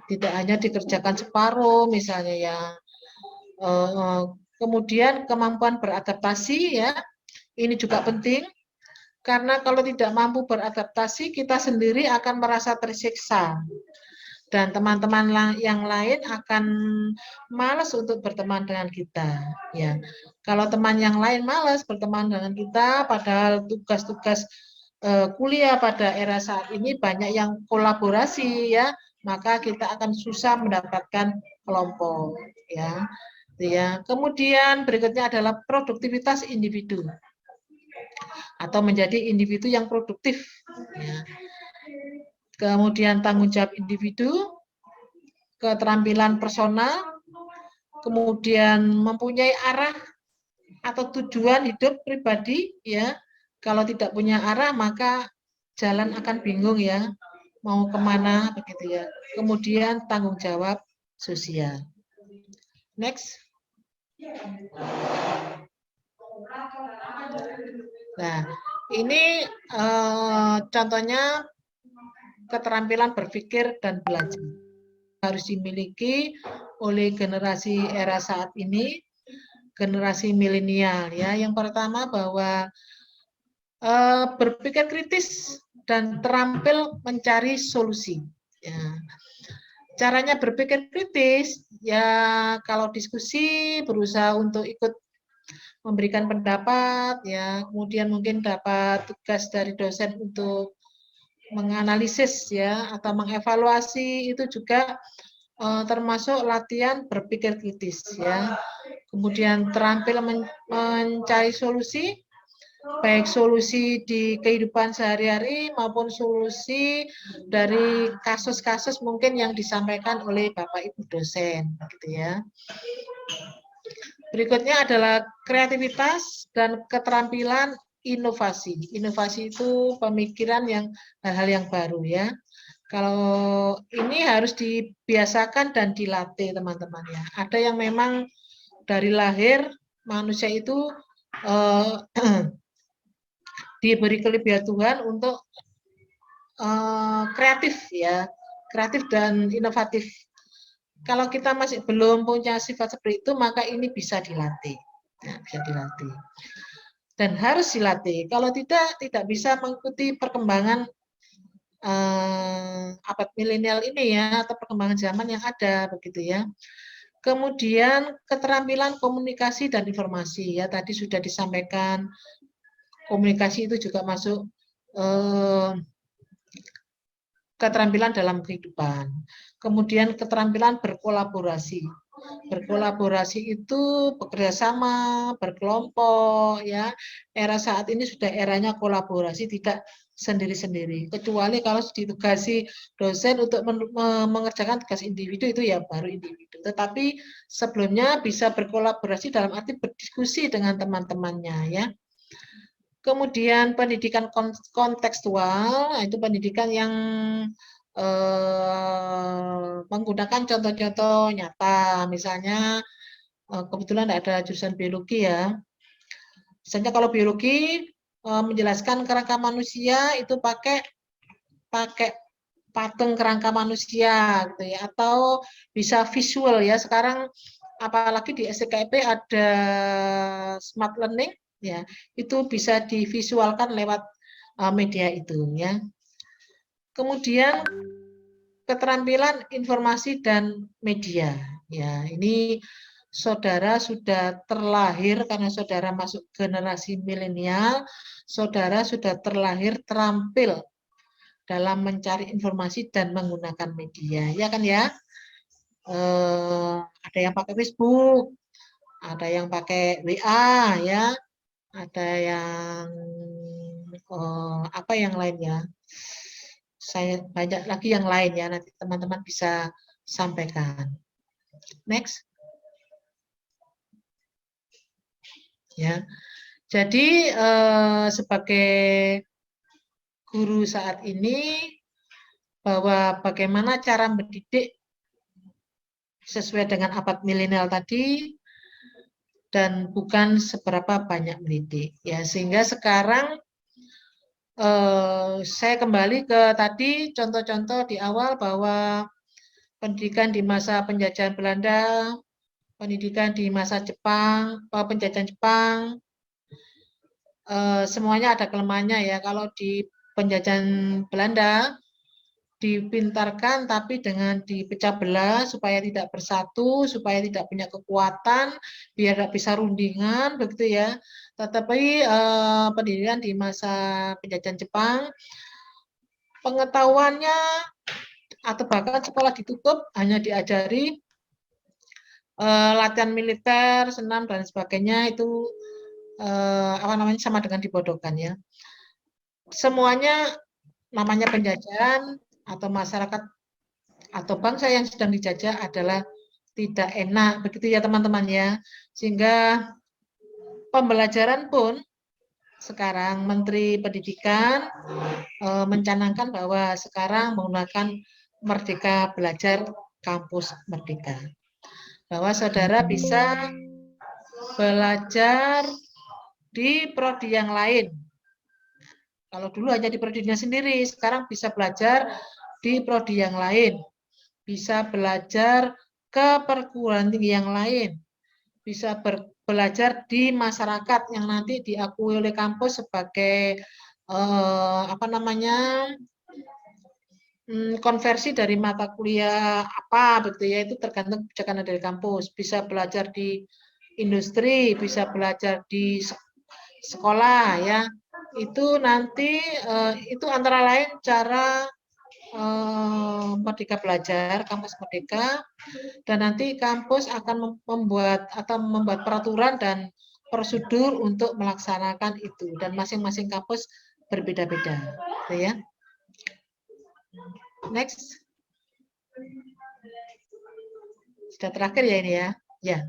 Tidak hanya dikerjakan separuh misalnya ya. Kemudian kemampuan beradaptasi ya. Ini juga penting karena kalau tidak mampu beradaptasi kita sendiri akan merasa tersiksa. Dan teman-teman yang lain akan malas untuk berteman dengan kita ya. Kalau teman yang lain malas berteman dengan kita, padahal tugas-tugas kuliah pada era saat ini banyak yang kolaborasi ya, maka kita akan susah mendapatkan kelompok ya. Kemudian berikutnya adalah produktivitas individu atau menjadi individu yang produktif ya. Kemudian tanggung jawab individu, keterampilan personal, kemudian mempunyai arah atau tujuan hidup pribadi ya. Kalau tidak punya arah maka jalan akan bingung ya, mau kemana begitu ya. Kemudian tanggung jawab sosial. Next. Nah, ini contohnya keterampilan berpikir dan belajar harus dimiliki oleh generasi era saat ini, generasi milenial ya. Yang pertama bahwa berpikir kritis dan terampil mencari solusi. Ya. Caranya berpikir kritis ya, kalau diskusi berusaha untuk ikut memberikan pendapat ya, kemudian mungkin dapat tugas dari dosen untuk menganalisis ya atau mengevaluasi, itu juga termasuk latihan berpikir kritis ya. Kemudian terampil mencari solusi, baik solusi di kehidupan sehari-hari maupun solusi dari kasus-kasus mungkin yang disampaikan oleh Bapak Ibu dosen gitu ya. Berikutnya adalah kreativitas dan keterampilan inovasi. Inovasi itu pemikiran yang hal-hal yang baru ya. Kalau ini harus dibiasakan dan dilatih teman-teman ya. Ada yang memang dari lahir manusia itu diberi kelebihan Tuhan untuk kreatif ya, kreatif dan inovatif. Kalau kita masih belum punya sifat seperti itu, maka ini bisa dilatih. Ya, bisa dilatih. Dan harus dilatih. Kalau tidak bisa mengikuti perkembangan abad milenial ini ya, atau perkembangan zaman yang ada begitu ya. Kemudian keterampilan komunikasi dan informasi ya, tadi sudah disampaikan, komunikasi itu juga masuk keterampilan dalam kehidupan. Kemudian keterampilan berkolaborasi. Berkolaborasi itu bekerja sama, berkelompok ya. Era saat ini sudah eranya kolaborasi, tidak sendiri-sendiri. Kecuali kalau ditugasi dosen untuk mengerjakan tugas individu, itu ya baru individu. Tetapi sebelumnya bisa berkolaborasi dalam arti berdiskusi dengan teman-temannya ya. Kemudian pendidikan kontekstual, itu pendidikan yang menggunakan contoh-contoh nyata. Misalnya kebetulan ada jurusan biologi ya. Misalnya kalau biologi menjelaskan kerangka manusia itu pakai patung kerangka manusia gitu ya, atau bisa visual ya. Sekarang apalagi di STKIP ada smart learning ya, itu bisa divisualkan lewat media itu ya. Kemudian keterampilan informasi dan media ya, ini saudara sudah terlahir, karena saudara masuk generasi milenial, saudara sudah terlahir terampil dalam mencari informasi dan menggunakan media, ya kan ya? Ada yang pakai Facebook, ada yang pakai WA, ya, ada yang apa yang lainnya? Saya banyak lagi yang lain ya, nanti teman-teman bisa sampaikan. Next. Ya. Jadi sebagai guru saat ini, bahwa bagaimana cara mendidik sesuai dengan abad milenial tadi, dan bukan seberapa banyak mendidik. Ya, sehingga sekarang saya kembali ke tadi contoh-contoh di awal bahwa pendidikan di masa penjajahan Belanda, pendidikan di masa Jepang, penjajahan Jepang, semuanya ada kelemahannya ya. Kalau di penjajahan Belanda dipintarkan tapi dengan dipecah belah supaya tidak bersatu, supaya tidak punya kekuatan, biar tidak bisa rundingan, begitu ya. Tetapi pendidikan di masa penjajahan Jepang, pengetahuannya atau bahkan sekolah ditutup, hanya diajari latihan militer, senam dan sebagainya, itu apa namanya, sama dengan dibodohkan ya. Semuanya namanya penjajahan atau masyarakat atau bangsa yang sedang dijajah adalah tidak enak, begitu ya teman-teman ya. Sehingga pembelajaran pun sekarang Menteri Pendidikan mencanangkan bahwa sekarang menggunakan Merdeka Belajar Kampus Merdeka. Bahwa saudara bisa belajar di prodi yang lain. Kalau dulu hanya di prodinya sendiri, sekarang bisa belajar di prodi yang lain. Bisa belajar ke perguruan tinggi yang lain. Bisa belajar di masyarakat yang nanti diakui oleh kampus sebagai apa namanya, konversi dari mata kuliah apa, begitu ya, itu tergantung kebijakan dari kampus. Bisa belajar di industri, bisa belajar di sekolah ya. Itu nanti itu antara lain cara Merdeka Belajar, kampus Merdeka, dan nanti kampus akan membuat peraturan dan prosedur untuk melaksanakan itu, dan masing-masing kampus berbeda-beda, ya. Next. Sudah terakhir ya ini ya. Ya.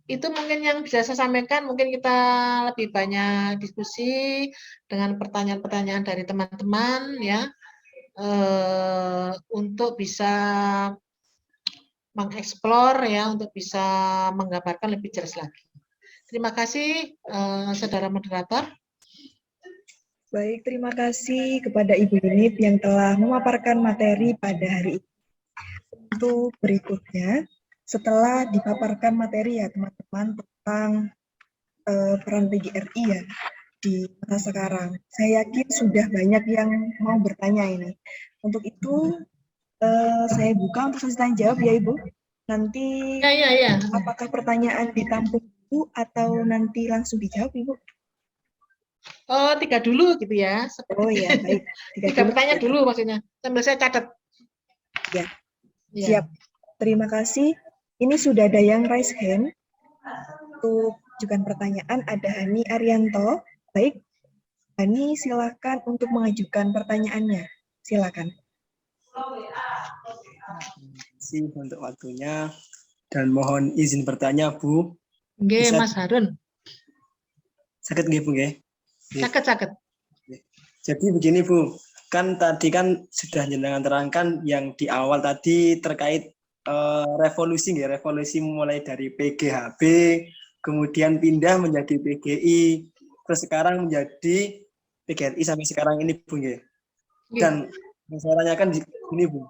Itu mungkin yang bisa saya sampaikan, mungkin kita lebih banyak diskusi dengan pertanyaan-pertanyaan dari teman-teman ya. Untuk bisa mengeksplor ya, untuk bisa menggambarkan lebih jelas lagi. Terima kasih, saudara moderator. Baik, terima kasih kepada Ibu Yunit yang telah memaparkan materi pada hari ini. Untuk berikutnya, setelah dipaparkan materi ya teman-teman tentang peran PGRI ya di masa sekarang, saya yakin sudah banyak yang mau bertanya ini. Untuk itu, saya buka untuk sesi tanya jawab ya Ibu. Nanti Ya. apakah pertanyaan ditampung dulu atau nanti langsung dijawab Ibu? Oh, 3 dulu gitu ya. Oh iya, baik. 3 pertanyaan dulu maksudnya. Sambil saya catat. Ya, siap. Terima kasih. Ini sudah ada yang raise hand. Untuk mengajukan pertanyaan ada Hani Arianto. Baik, Hani silakan untuk mengajukan pertanyaannya. Silakan. Terima kasih untuk waktunya dan mohon izin bertanya, Bu. Nggih, Mas Harun. Sakit nggih, Bu nggih? Sakit. Jadi begini, Bu. Kan tadi kan sudah jenengan terangkan yang di awal tadi terkait revolusi nggih, revolusi mulai dari PGHB, kemudian pindah menjadi PGI, terus sekarang menjadi PGRI sampai sekarang ini, Bu nggih. Dan saya tanyakan ini, Bu.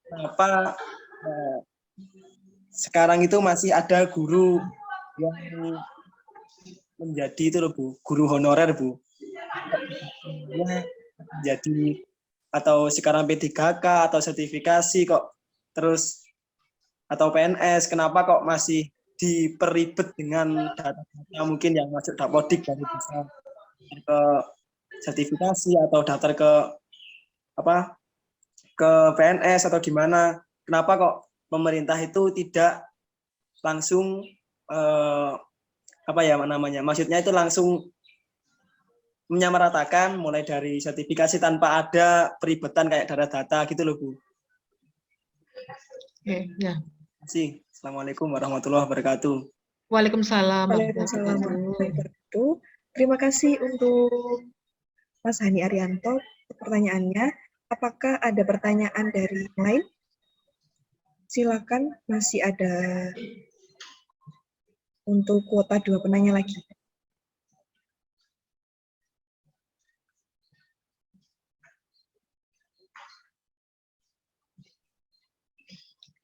Kenapa sekarang itu masih ada guru yang menjadi itu loh, Bu, guru honorer, Bu. Jadi atau sekarang P3K atau sertifikasi kok terus atau PNS, kenapa kok masih diperibet dengan data-data mungkin yang masuk Dapodik baru bisa ke sertifikasi atau daftar ke apa ke PNS atau gimana? Kenapa kok pemerintah itu tidak langsung apa ya namanya? Maksudnya itu langsung menyamaratakan mulai dari sertifikasi tanpa ada peribetan kayak data-data gitu loh Bu. Oke, ya. Terima kasih. Assalamualaikum warahmatullahi wabarakatuh. Waalaikumsalam Waalaikumsalam warahmatullahi warahmatullahi wabarakatuh. wabarakatuh. Terima kasih untuk Mas Hani Arianto pertanyaannya. Apakah ada pertanyaan dari yang lain? Silakan, masih ada untuk kuota 2 penanya lagi.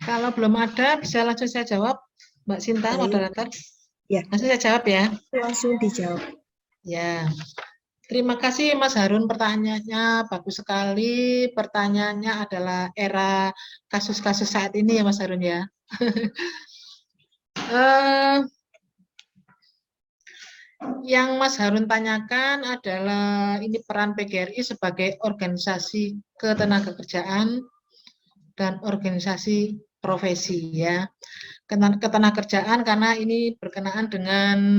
Kalau belum ada, bisa langsung saya jawab, Mbak Sinta, Baik. moderator. Ya. Langsung saya jawab ya. Langsung dijawab. Ya. Terima kasih Mas Harun, pertanyaannya bagus sekali. Pertanyaannya adalah era kasus-kasus saat ini ya Mas Harun ya. Yang Mas Harun tanyakan adalah ini peran PGRI sebagai organisasi ketenagakerjaan dan organisasi profesi ya. Ketenagakerjaan karena ini berkenaan dengan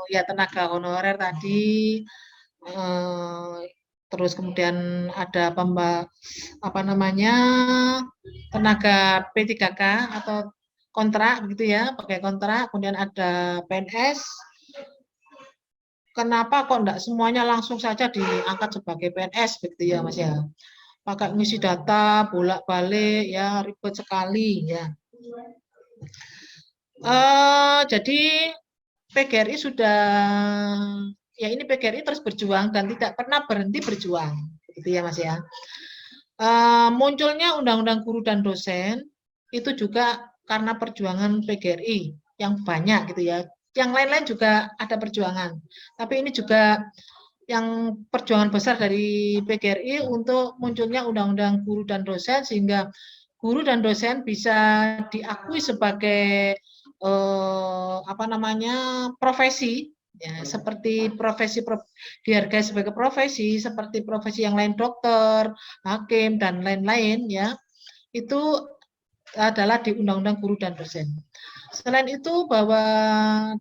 ya tenaga honorer tadi, terus kemudian ada tenaga P3K atau kontrak begitu ya, pakai kontrak, kemudian ada PNS. Kenapa kok enggak semuanya langsung saja diangkat sebagai PNS begitu ya Mas ya? Pakai ngisi data bolak-balik ya, ribet sekali ya. Jadi PGRI sudah ya ini PGRI terus berjuang dan tidak pernah berhenti berjuang gitu ya Mas ya. Munculnya undang-undang guru dan dosen itu juga karena perjuangan PGRI yang banyak gitu ya. Yang lain-lain juga ada perjuangan. Tapi ini juga yang perjuangan besar dari PGRI untuk munculnya undang-undang guru dan dosen sehingga guru dan dosen bisa diakui sebagai profesi ya, seperti profesi dihargai sebagai profesi seperti profesi yang lain, dokter, hakim dan lain-lain ya. Itu adalah di undang-undang guru dan dosen. Selain itu bahwa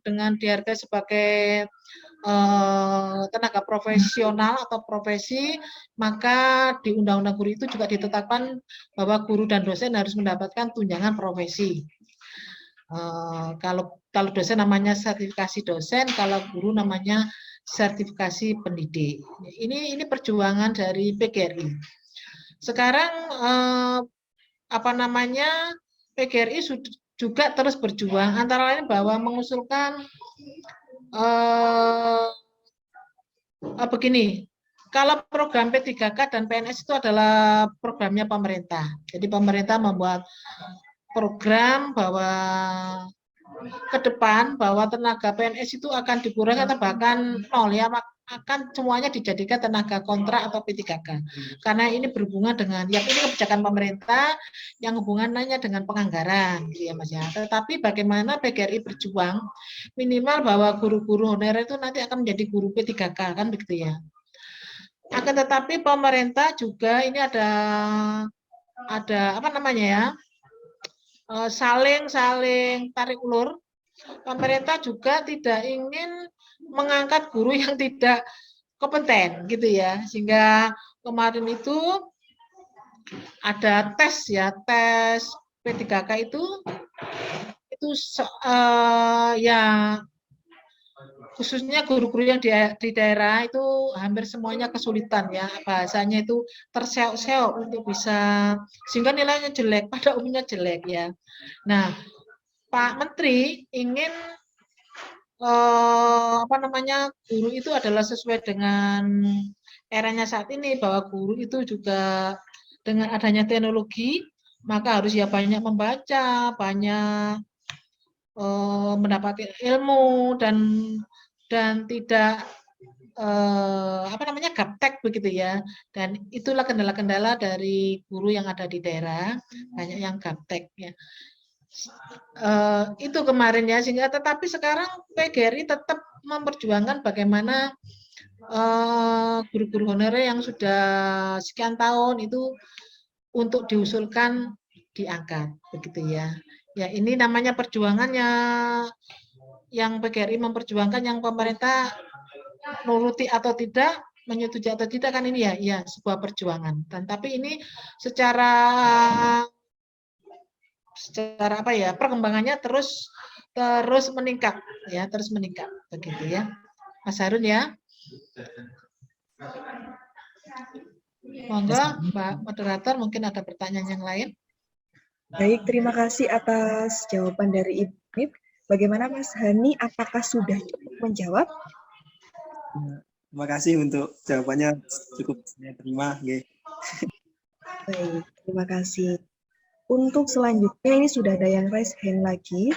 dengan dihargai sebagai tenaga profesional atau profesi, maka di undang-undang guru itu juga ditetapkan bahwa guru dan dosen harus mendapatkan tunjangan profesi. Kalau dosen namanya sertifikasi dosen, kalau guru namanya sertifikasi pendidik. Ini perjuangan dari PGRI. Sekarang PGRI juga terus berjuang antara lain bahwa mengusulkan begini, kalau program P3K dan PNS itu adalah programnya pemerintah. Jadi pemerintah membuat program bahwa ke depan bahwa tenaga PNS itu akan dikurangi atau bahkan nol ya, akan semuanya dijadikan tenaga kontrak atau P3K. Karena ini berhubungan dengan ini kebijakan pemerintah yang hubungannya dengan penganggaran gitu ya Mas ya. Tetapi bagaimana PGRI berjuang minimal bahwa guru-guru honorer itu nanti akan menjadi guru P3K kan begitu ya. Akan tetapi pemerintah juga ini ada saling tarik ulur. Pemerintah juga tidak ingin mengangkat guru yang tidak kompeten gitu ya, sehingga kemarin itu ada tes P3K itu ya khususnya guru-guru yang di daerah itu hampir semuanya kesulitan ya, bahasanya itu terseok-seok untuk bisa, sehingga nilainya jelek, pada umumnya jelek ya. Nah, Pak Menteri ingin guru itu adalah sesuai dengan eranya saat ini, bahwa guru itu juga dengan adanya teknologi maka harus ya banyak membaca, banyak mendapatkan ilmu dan tidak gaptek begitu ya. Dan itulah kendala-kendala dari guru yang ada di daerah, banyak yang gaptek ya. itu kemarin ya, sehingga tetapi sekarang PGRI tetap memperjuangkan bagaimana guru-guru honorer yang sudah sekian tahun itu untuk diusulkan diangkat, begitu ya. Ya ini namanya perjuangannya, yang PGRI memperjuangkan, yang pemerintah nuruti atau tidak, menyetujui atau tidak, kan ini ya sebuah perjuangan. Dan tapi ini secara apa ya, perkembangannya terus meningkat ya, terus meningkat begitu ya. Mas Harun ya. Monggo Mbak moderator, mungkin ada pertanyaan yang lain. Baik, terima kasih atas jawaban dari Ibu. Bagaimana Mas Hani, apakah sudah cukup menjawab? Terima kasih untuk jawabannya, cukup saya terima. Nggih. Baik, terima kasih. Untuk selanjutnya ini sudah ada yang raise hand lagi.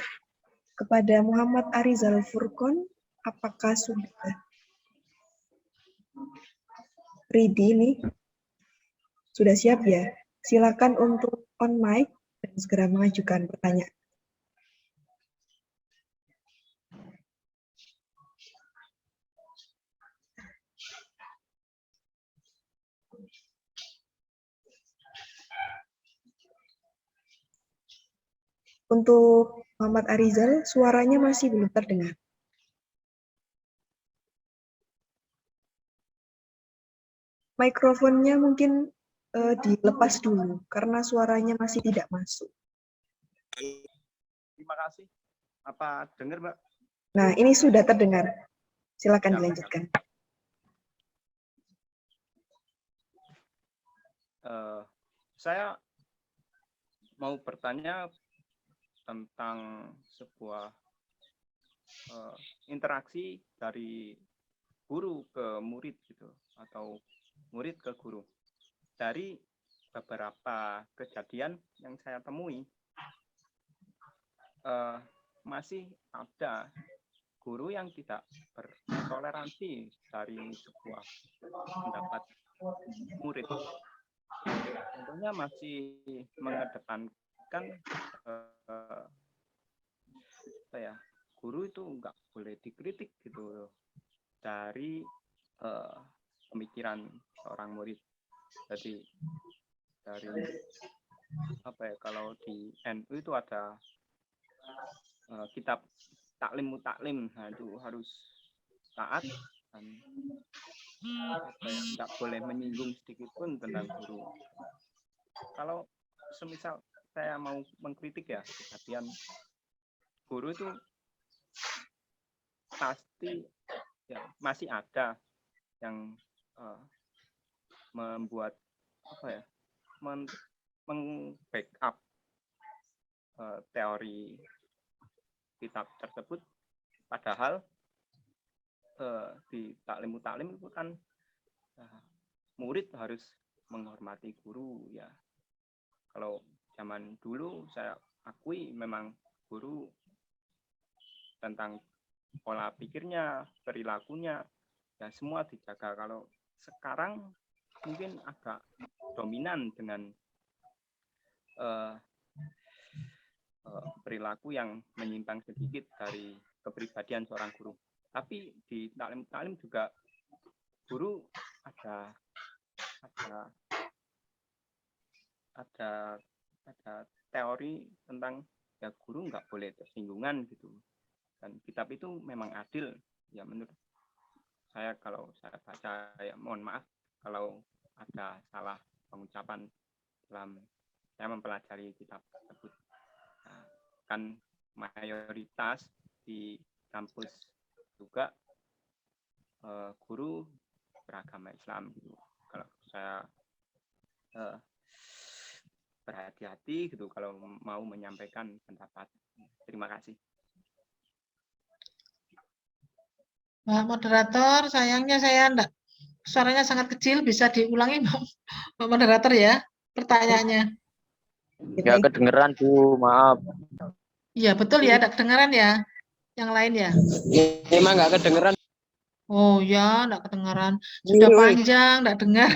Kepada Muhammad Arizal Furkon, apakah sudah ready nih? Sudah siap ya? Silakan untuk on mic dan segera mengajukan pertanyaan. Untuk Muhammad Arizal, suaranya masih belum terdengar. Mikrofonnya mungkin dilepas dulu, karena suaranya masih tidak masuk. Terima kasih. Apa dengar, Mbak? Nah, ini sudah terdengar. Silakan dilanjutkan. Saya mau bertanya tentang sebuah interaksi dari guru ke murid gitu, atau murid ke guru. Dari beberapa kejadian yang saya temui, masih ada guru yang tidak bertoleransi dari sebuah pendapat murid. Tentunya masih mengedepankan guru itu nggak boleh dikritik gitu dari pemikiran seorang murid. Jadi dari kalau di NU itu ada kitab Taklim Mutaklim, nah itu harus taat dan nggak boleh menyinggung sedikit pun tentang guru. Kalau semisal saya mau mengkritik ya kejadian guru itu pasti ya masih ada yang membuat meng-backup teori kitab tersebut, padahal di Taklim Mutaklim itu kan murid harus menghormati guru ya. Kalau zaman dulu saya akui memang guru tentang pola pikirnya, perilakunya, ya semua dijaga. Kalau sekarang mungkin agak dominan dengan perilaku yang menyimpang sedikit dari kepribadian seorang guru. Tapi di Taklim juga guru ada teori tentang ya guru nggak boleh tersinggungan gitu. Dan kitab itu memang adil ya menurut saya. Kalau saya baca ya mohon maaf kalau ada salah pengucapan dalam saya mempelajari kitab tersebut. Nah, kan mayoritas di kampus juga guru beragama Islam gitu. Kalau saya berhati-hati gitu kalau mau menyampaikan pendapat. Terima kasih. Mbak moderator, sayangnya saya enggak, suaranya sangat kecil, bisa diulangi Mbak moderator ya pertanyaannya. Nggak kedengeran Bu, maaf. Iya betul ya, enggak kedengaran ya. Yang lain ya. Emang nggak kedengeran. Oh ya, enggak kedengaran. Sudah panjang, enggak dengar.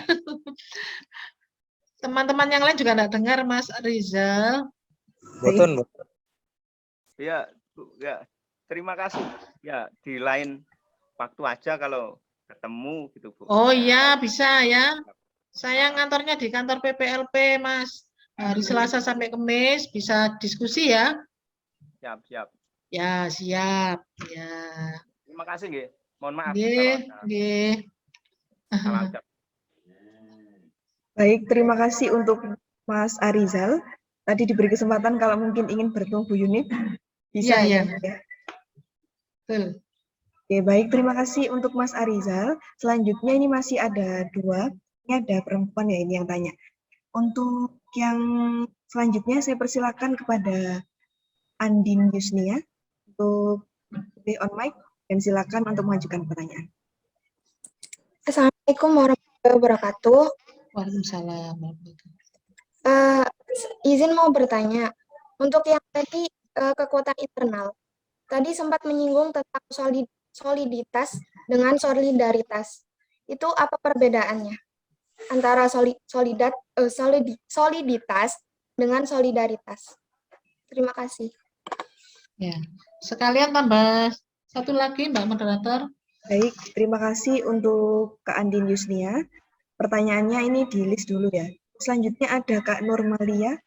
Teman-teman yang lain juga enggak dengar, Mas Rizal. Betul. Ya, Bu, ya. Terima kasih. Ya, di lain waktu aja kalau ketemu gitu, Bu. Oh iya, bisa ya. Saya ngantornya di kantor PPLP, Mas. Hari Selasa sampai Kamis bisa diskusi ya. Siap, siap. Ya, siap. Ya. Terima kasih, nggih. Mohon maaf kalau Nggih, ada nggih. salah ucap. Baik, terima kasih untuk Mas Arizal. Tadi diberi kesempatan kalau mungkin ingin bertemu Bu Yuni, bisa Iya, ya. iya. Betul. Oke, baik, terima kasih untuk Mas Arizal. Selanjutnya ini masih ada dua, ini ada perempuan ya ini yang tanya. Untuk yang selanjutnya saya persilakan kepada Andin Yusnia untuk be on mic dan silakan untuk mengajukan pertanyaan. Assalamualaikum warahmatullahi wabarakatuh. Waalaikumsalam. Eh, izin mau bertanya, untuk yang tadi kekuatan internal, tadi sempat menyinggung tentang soliditas dengan solidaritas. Itu apa perbedaannya antara soliditas dengan solidaritas? Terima kasih. Ya. Sekalian tambah satu lagi, Mbak Moderator. Baik, terima kasih untuk Kak Andin Yusnia. Pertanyaannya ini di list dulu ya. Selanjutnya ada Kak Nurmalia.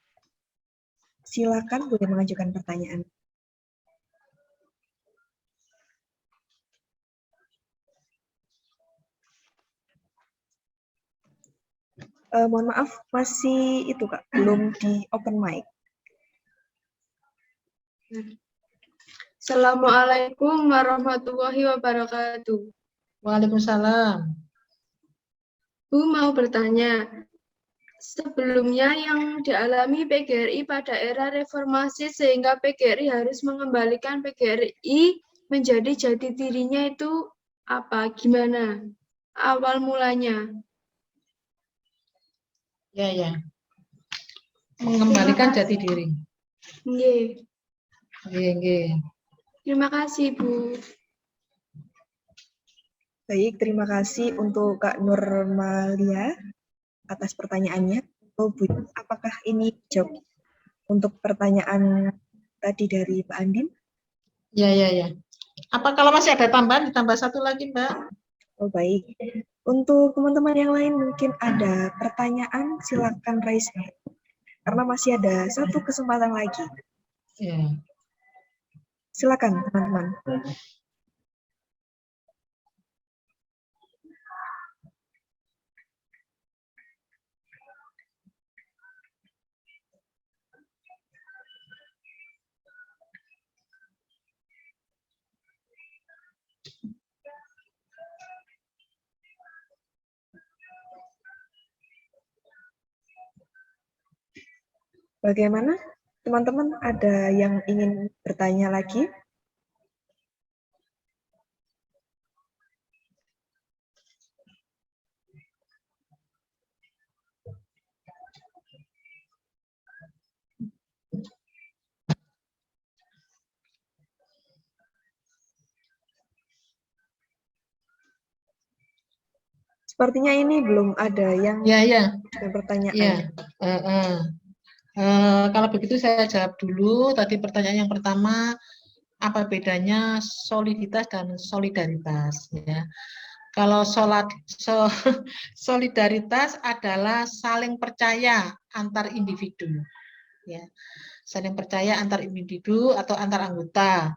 Silakan boleh mengajukan pertanyaan. Mohon maaf, masih itu Kak, belum di open mic. Assalamualaikum warahmatullahi wabarakatuh. Waalaikumsalam. Bu mau bertanya, sebelumnya yang dialami PGRI pada era reformasi sehingga PGRI harus mengembalikan PGRI menjadi jati dirinya itu apa? Gimana? Awal mulanya? Ya, ya. Mengembalikan jati diri. Nggih. Nggih, nggih. Terima kasih, Bu. Baik, terima kasih untuk Kak Nurmalia atas pertanyaannya. Oh, Bu, apakah ini jawab untuk pertanyaan tadi dari Pak Andin? Ya, ya, ya. Apa kalau masih ada tambahan, ditambah satu lagi, Mbak? Oh, baik. Untuk teman-teman yang lain mungkin ada pertanyaan, silakan raise hand. Karena masih ada satu kesempatan lagi. Ya. Silakan, teman-teman. Bagaimana? Teman-teman ada yang ingin bertanya lagi? Sepertinya ini belum ada yang bertanyaan. Ya. Kalau begitu saya jawab dulu. Tadi pertanyaan yang pertama, apa bedanya soliditas dan solidaritas? Ya. Kalau solidaritas adalah saling percaya antar individu, ya, saling percaya antar individu atau antar anggota,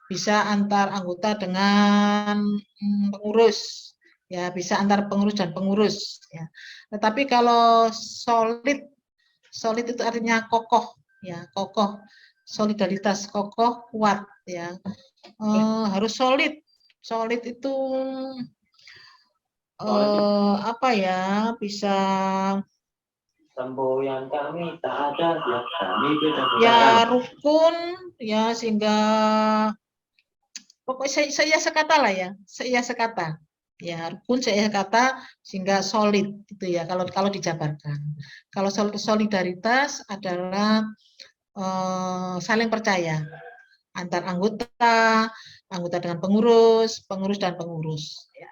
bisa antar anggota dengan pengurus, ya, bisa antar pengurus dan pengurus, ya. Tetapi kalau solid itu artinya kokoh, ya, kokoh, solidaritas kokoh, kuat, ya, harus solid. Solid itu apa ya, bisa semboyan kami tak ada ya kami ya rukun ya, sehingga pokoknya saya sekata lah ya, saya sekata ya, rukun saya sekata sehingga solid itu ya, kalau dijabarkan. Kalau solidaritas adalah saling percaya antar anggota dengan pengurus dan pengurus, ya.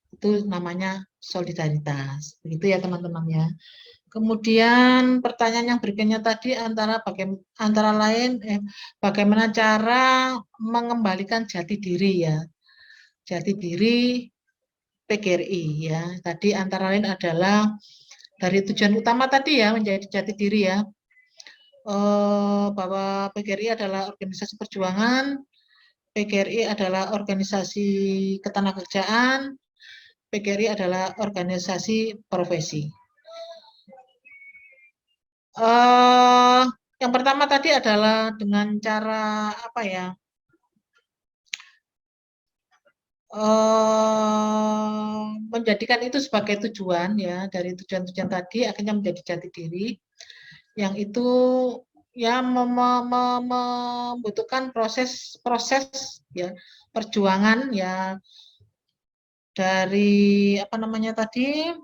Itu namanya solidaritas. Begitu ya teman-teman ya. Kemudian pertanyaan yang berikutnya tadi antara lain bagaimana cara mengembalikan jati diri ya. Jati diri PGRI ya. Tadi antara lain adalah dari tujuan utama tadi ya menjadi jati diri ya. Bahwa PGRI adalah organisasi perjuangan, PGRI adalah organisasi ketenagakerjaan, PGRI adalah organisasi profesi. Yang pertama tadi adalah dengan cara apa ya? Menjadikan itu sebagai tujuan ya, dari tujuan-tujuan tadi akhirnya menjadi jati diri yang itu ya membutuhkan proses ya perjuangan ya dari apa namanya tadi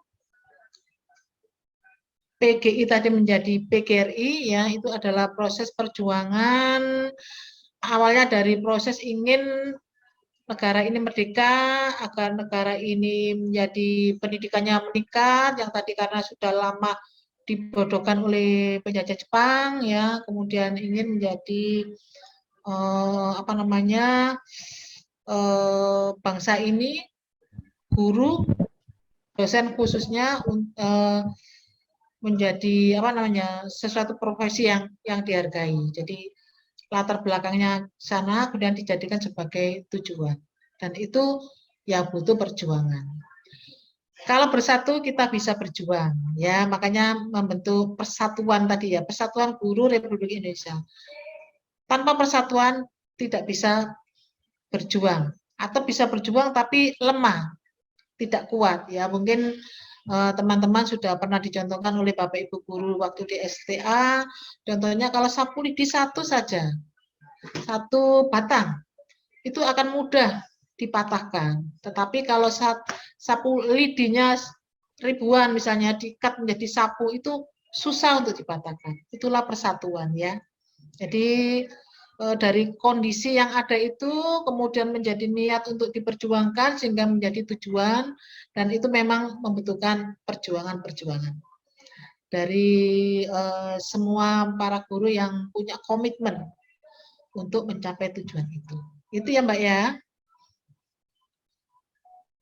PGI tadi menjadi PGRI ya, itu adalah proses perjuangan awalnya dari proses ingin negara ini merdeka, agar negara ini menjadi pendidikannya meningkat, yang tadi karena sudah lama dibodohkan oleh penjajah Jepang ya, kemudian ingin menjadi apa namanya bangsa ini guru dosen khususnya menjadi apa namanya sesuatu profesi yang dihargai. Jadi latar belakangnya sana kemudian dijadikan sebagai tujuan dan itu ya butuh perjuangan. Kalau bersatu kita bisa berjuang ya, makanya membentuk persatuan tadi ya, Persatuan Guru Republik Indonesia. Tanpa persatuan tidak bisa berjuang atau bisa berjuang tapi lemah, tidak kuat ya. Mungkin teman-teman sudah pernah dicontohkan oleh Bapak Ibu guru waktu di STA, contohnya kalau sapu lidi satu saja, satu batang, itu akan mudah dipatahkan. Tetapi kalau sapu lidinya ribuan misalnya diikat menjadi sapu, itu susah untuk dipatahkan. Itulah persatuan ya. Jadi dari kondisi yang ada itu kemudian menjadi niat untuk diperjuangkan sehingga menjadi tujuan dan itu memang membutuhkan perjuangan-perjuangan dari semua para guru yang punya komitmen untuk mencapai tujuan itu. Itu ya Mbak ya.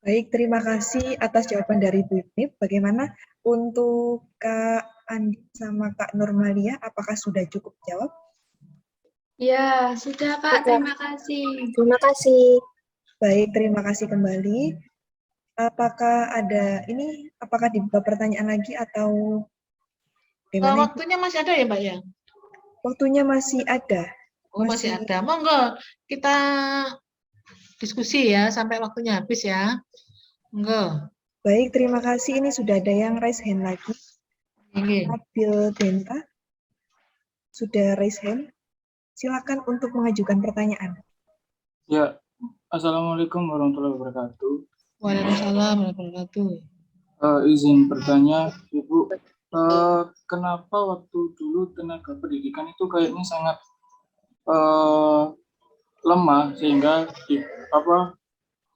Baik, terima kasih atas jawaban dari Bu Ibnif. Bagaimana untuk Kak Andi sama Kak Nurmalia, apakah sudah cukup jawab? Ya, sudah Kak, terima kasih. Terima kasih. Baik, terima kasih kembali. Apakah dibuka pertanyaan lagi atau bagaimana? Waktunya masih ada ya Mbak ya? Waktunya masih ada. Oh, masih ada. Monggo kita diskusi ya sampai waktunya habis ya. Monggo. Baik, terima kasih. Ini sudah ada yang raise hand lagi. Nabil Denta sudah raise hand. Silakan untuk mengajukan pertanyaan. Ya, Assalamualaikum warahmatullahi wabarakatuh. Waalaikumsalam warahmatullahi wabarakatuh. Izin bertanya, Ibu, kenapa waktu dulu tenaga pendidikan itu kayaknya sangat lemah sehingga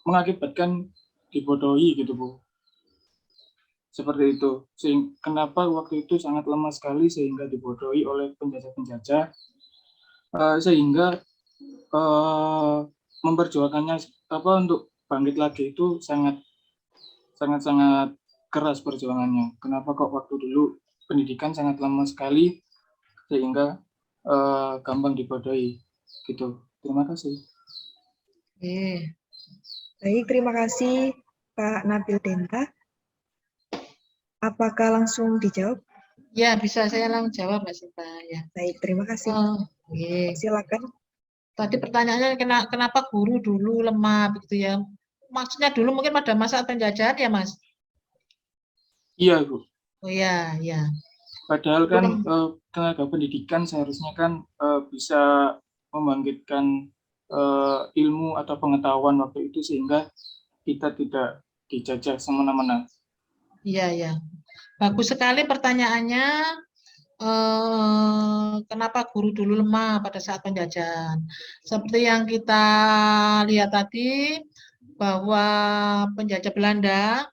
mengakibatkan dibodohi gitu, Bu? Seperti itu. Kenapa waktu itu sangat lemah sekali sehingga dibodohi oleh penjajah-penjajah sehingga memperjuangkannya untuk bangkit lagi itu sangat keras perjuangannya. Kenapa kok waktu dulu pendidikan sangat lama sekali sehingga gampang dibodohi gitu. Terima kasih. Baik, terima kasih Pak Nabil Denta. Apakah langsung dijawab? Ya, bisa saya langsung jawab Mbak Sinta ya. Baik, terima kasih. Silakan. Tadi pertanyaannya kenapa guru dulu lemah begitu ya? Maksudnya dulu mungkin pada masa penjajahan ya, Mas? Iya, Bu. Oh iya, iya. Padahal kan tenaga pendidikan seharusnya kan bisa membangkitkan ilmu atau pengetahuan waktu itu sehingga kita tidak dijajah semena-mena. Iya, iya. Bagus sekali pertanyaannya. Kenapa guru dulu lemah pada saat penjajahan? Seperti yang kita lihat tadi, bahwa penjajah Belanda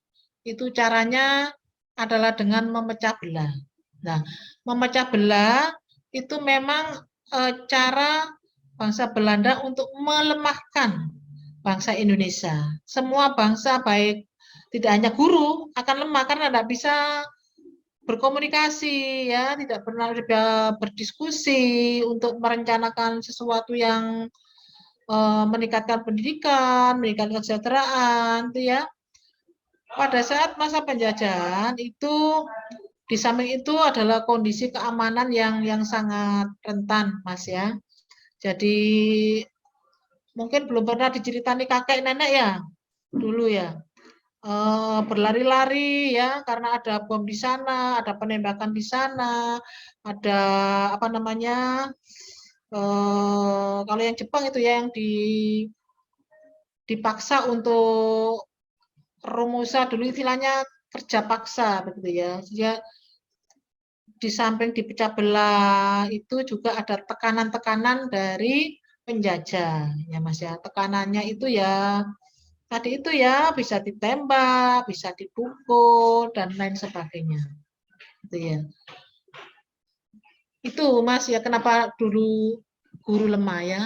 itu caranya adalah dengan memecah belah. Nah, memecah belah itu memang cara bangsa Belanda untuk melemahkan bangsa Indonesia. Semua bangsa, baik tidak hanya guru, akan lemah karena tidak bisa berkomunikasi, ya, tidak pernah berdiskusi untuk merencanakan sesuatu yang meningkatkan pendidikan, meningkatkan kesejahteraan, itu ya. Pada saat masa penjajahan itu, di samping itu adalah kondisi keamanan yang sangat rentan, Mas, ya. Jadi mungkin belum pernah diceritani kakek nenek ya dulu ya, berlari-lari ya karena ada bom di sana, ada penembakan di sana, ada apa namanya, kalau yang Jepang itu ya yang dipaksa untuk Romusa dulu istilahnya kerja paksa begitu ya. Dia di samping dipecah belah itu juga ada tekanan-tekanan dari penjajah ya Mas ya. Tekanannya itu ya tadi itu ya bisa ditembak, bisa dipukul dan lain sebagainya. Itu ya. Itu Mas ya kenapa dulu guru lemah ya.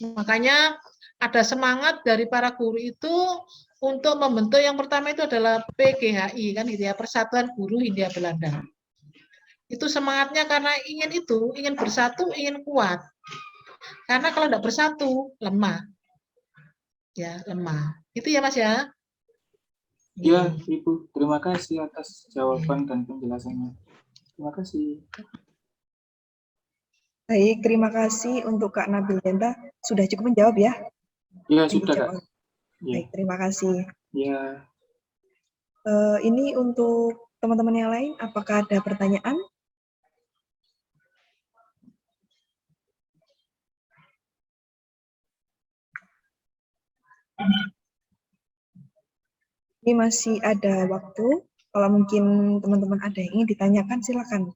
Makanya ada semangat dari para guru itu untuk membentuk yang pertama itu adalah PGHI kan gitu ya, Persatuan Guru Hindia Belanda. Itu semangatnya karena ingin bersatu, ingin kuat. Karena kalau tidak bersatu, lemah. Ya, lemah. Itu ya Mas ya. Ya, Ibu. Terima kasih atas jawaban dan penjelasannya. Terima kasih. Baik, terima kasih untuk Kak Nabil Denta. Sudah cukup menjawab ya? Ya, sudah, Kak. Ya. Baik, terima kasih. Ya. Ini untuk teman-teman yang lain, apakah ada pertanyaan? Ini masih ada waktu. Kalau mungkin teman-teman ada yang ingin ditanyakan, silakan.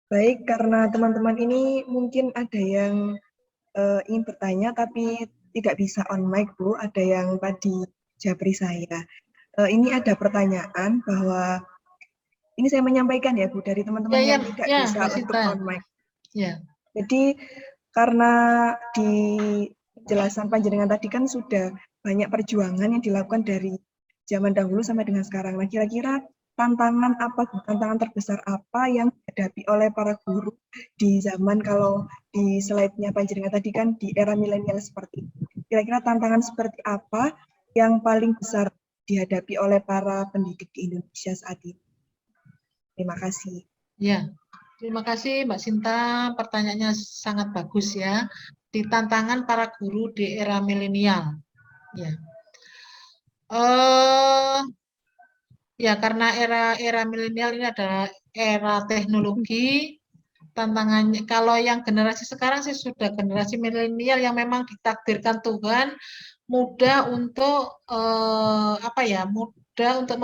Baik, karena teman-teman ini mungkin ada yang ingin bertanya tapi tidak bisa on mic, Bu. Ada yang tadi japri saya. Ini ada pertanyaan bahwa ini saya menyampaikan ya, Bu, dari teman-teman yang tidak bisa untuk on mic. Ya. Jadi karena di penjelasan panjenengan tadi kan sudah banyak perjuangan yang dilakukan dari zaman dahulu sampai dengan sekarang. Nah, kira-kira tantangan terbesar apa yang dihadapi oleh para guru di zaman, kalau di slide-nya panjenengan tadi kan di era milenial seperti itu. Kira-kira tantangan seperti apa yang paling besar dihadapi oleh para pendidik di Indonesia saat ini? Terima kasih. Ya, terima kasih Mbak Sinta. Pertanyaannya sangat bagus ya. Di tantangan para guru di era milenial. Ya. Ya, karena era milenial ini adalah era teknologi, tantangannya kalau yang generasi sekarang sih sudah generasi milenial yang memang ditakdirkan Tuhan mudah untuk mudah untuk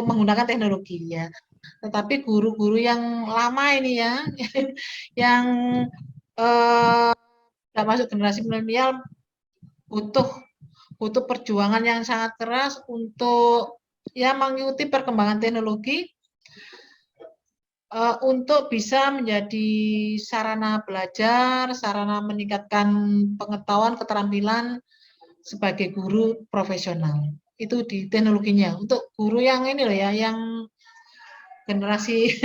menggunakan teknologi ya. Tetapi guru-guru yang lama ini ya, yang sudah masuk generasi milenial butuh perjuangan yang sangat keras untuk ya mengikuti perkembangan teknologi untuk bisa menjadi sarana belajar, sarana meningkatkan pengetahuan, keterampilan sebagai guru profesional. Itu di teknologinya. Untuk guru yang ini loh ya, yang generasi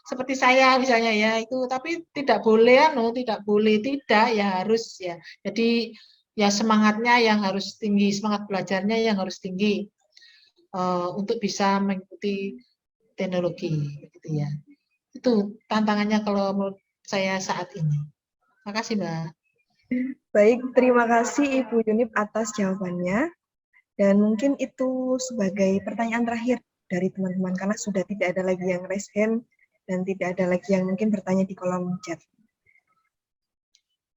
seperti saya misalnya ya, itu tapi tidak boleh ya harus ya. Jadi ya semangatnya yang harus tinggi, semangat belajarnya yang harus tinggi. Untuk bisa mengikuti teknologi gitu ya. Itu tantangannya kalau menurut saya saat ini. Terima kasih Mbak. Baik, terima kasih Ibu Yunip atas jawabannya. Dan mungkin itu sebagai pertanyaan terakhir dari teman-teman karena sudah tidak ada lagi yang raise hand dan tidak ada lagi yang mungkin bertanya di kolom chat.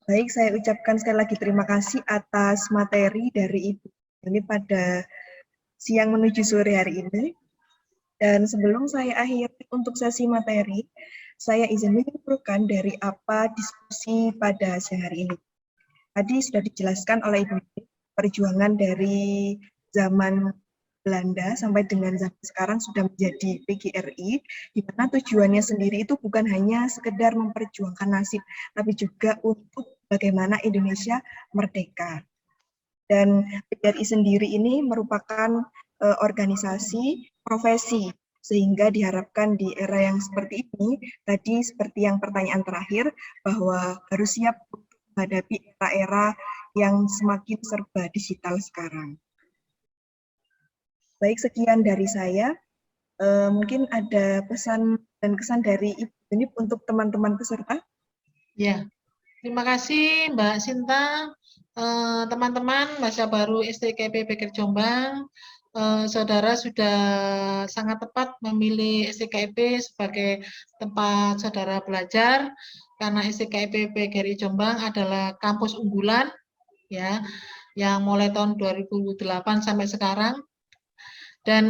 Baik, saya ucapkan sekali lagi terima kasih atas materi dari Ibu ini pada siang menuju sore hari ini. Dan sebelum saya akhiri untuk sesi materi, saya izin menyimpulkan dari apa diskusi pada siang hari ini. Tadi sudah dijelaskan oleh Ibu perjuangan dari zaman Belanda sampai dengan zaman sekarang sudah menjadi PGRI, di mana tujuannya sendiri itu bukan hanya sekedar memperjuangkan nasib, tapi juga untuk bagaimana Indonesia merdeka. Dan PGRI sendiri ini merupakan organisasi profesi, sehingga diharapkan di era yang seperti ini, tadi seperti yang pertanyaan terakhir, bahwa harus siap untuk menghadapi era-era yang semakin serba digital sekarang. Baik, sekian dari saya. Mungkin ada pesan dan kesan dari Ibu Unip untuk teman-teman peserta. Ya, terima kasih Mbak Sinta, teman-teman masa baru STKP PGRI Jombang. Saudara sudah sangat tepat memilih STKP sebagai tempat saudara belajar, karena STKP PGRI Jombang adalah kampus unggulan, ya, yang mulai tahun 2008 sampai sekarang. Dan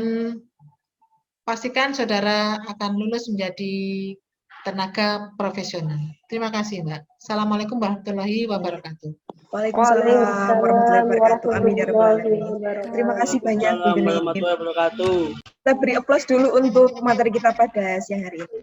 pastikan saudara akan lulus menjadi tenaga profesional. Terima kasih, Mbak. Assalamualaikum warahmatullahi wabarakatuh. Waalaikumsalam warahmatullahi wabarakatuh. Amin ya rabbal alamin. Terima kasih banyak Bu Unip. warahmatullahi wabarakatuh. Kita beri aplaus dulu untuk materi kita pada siang hari ini.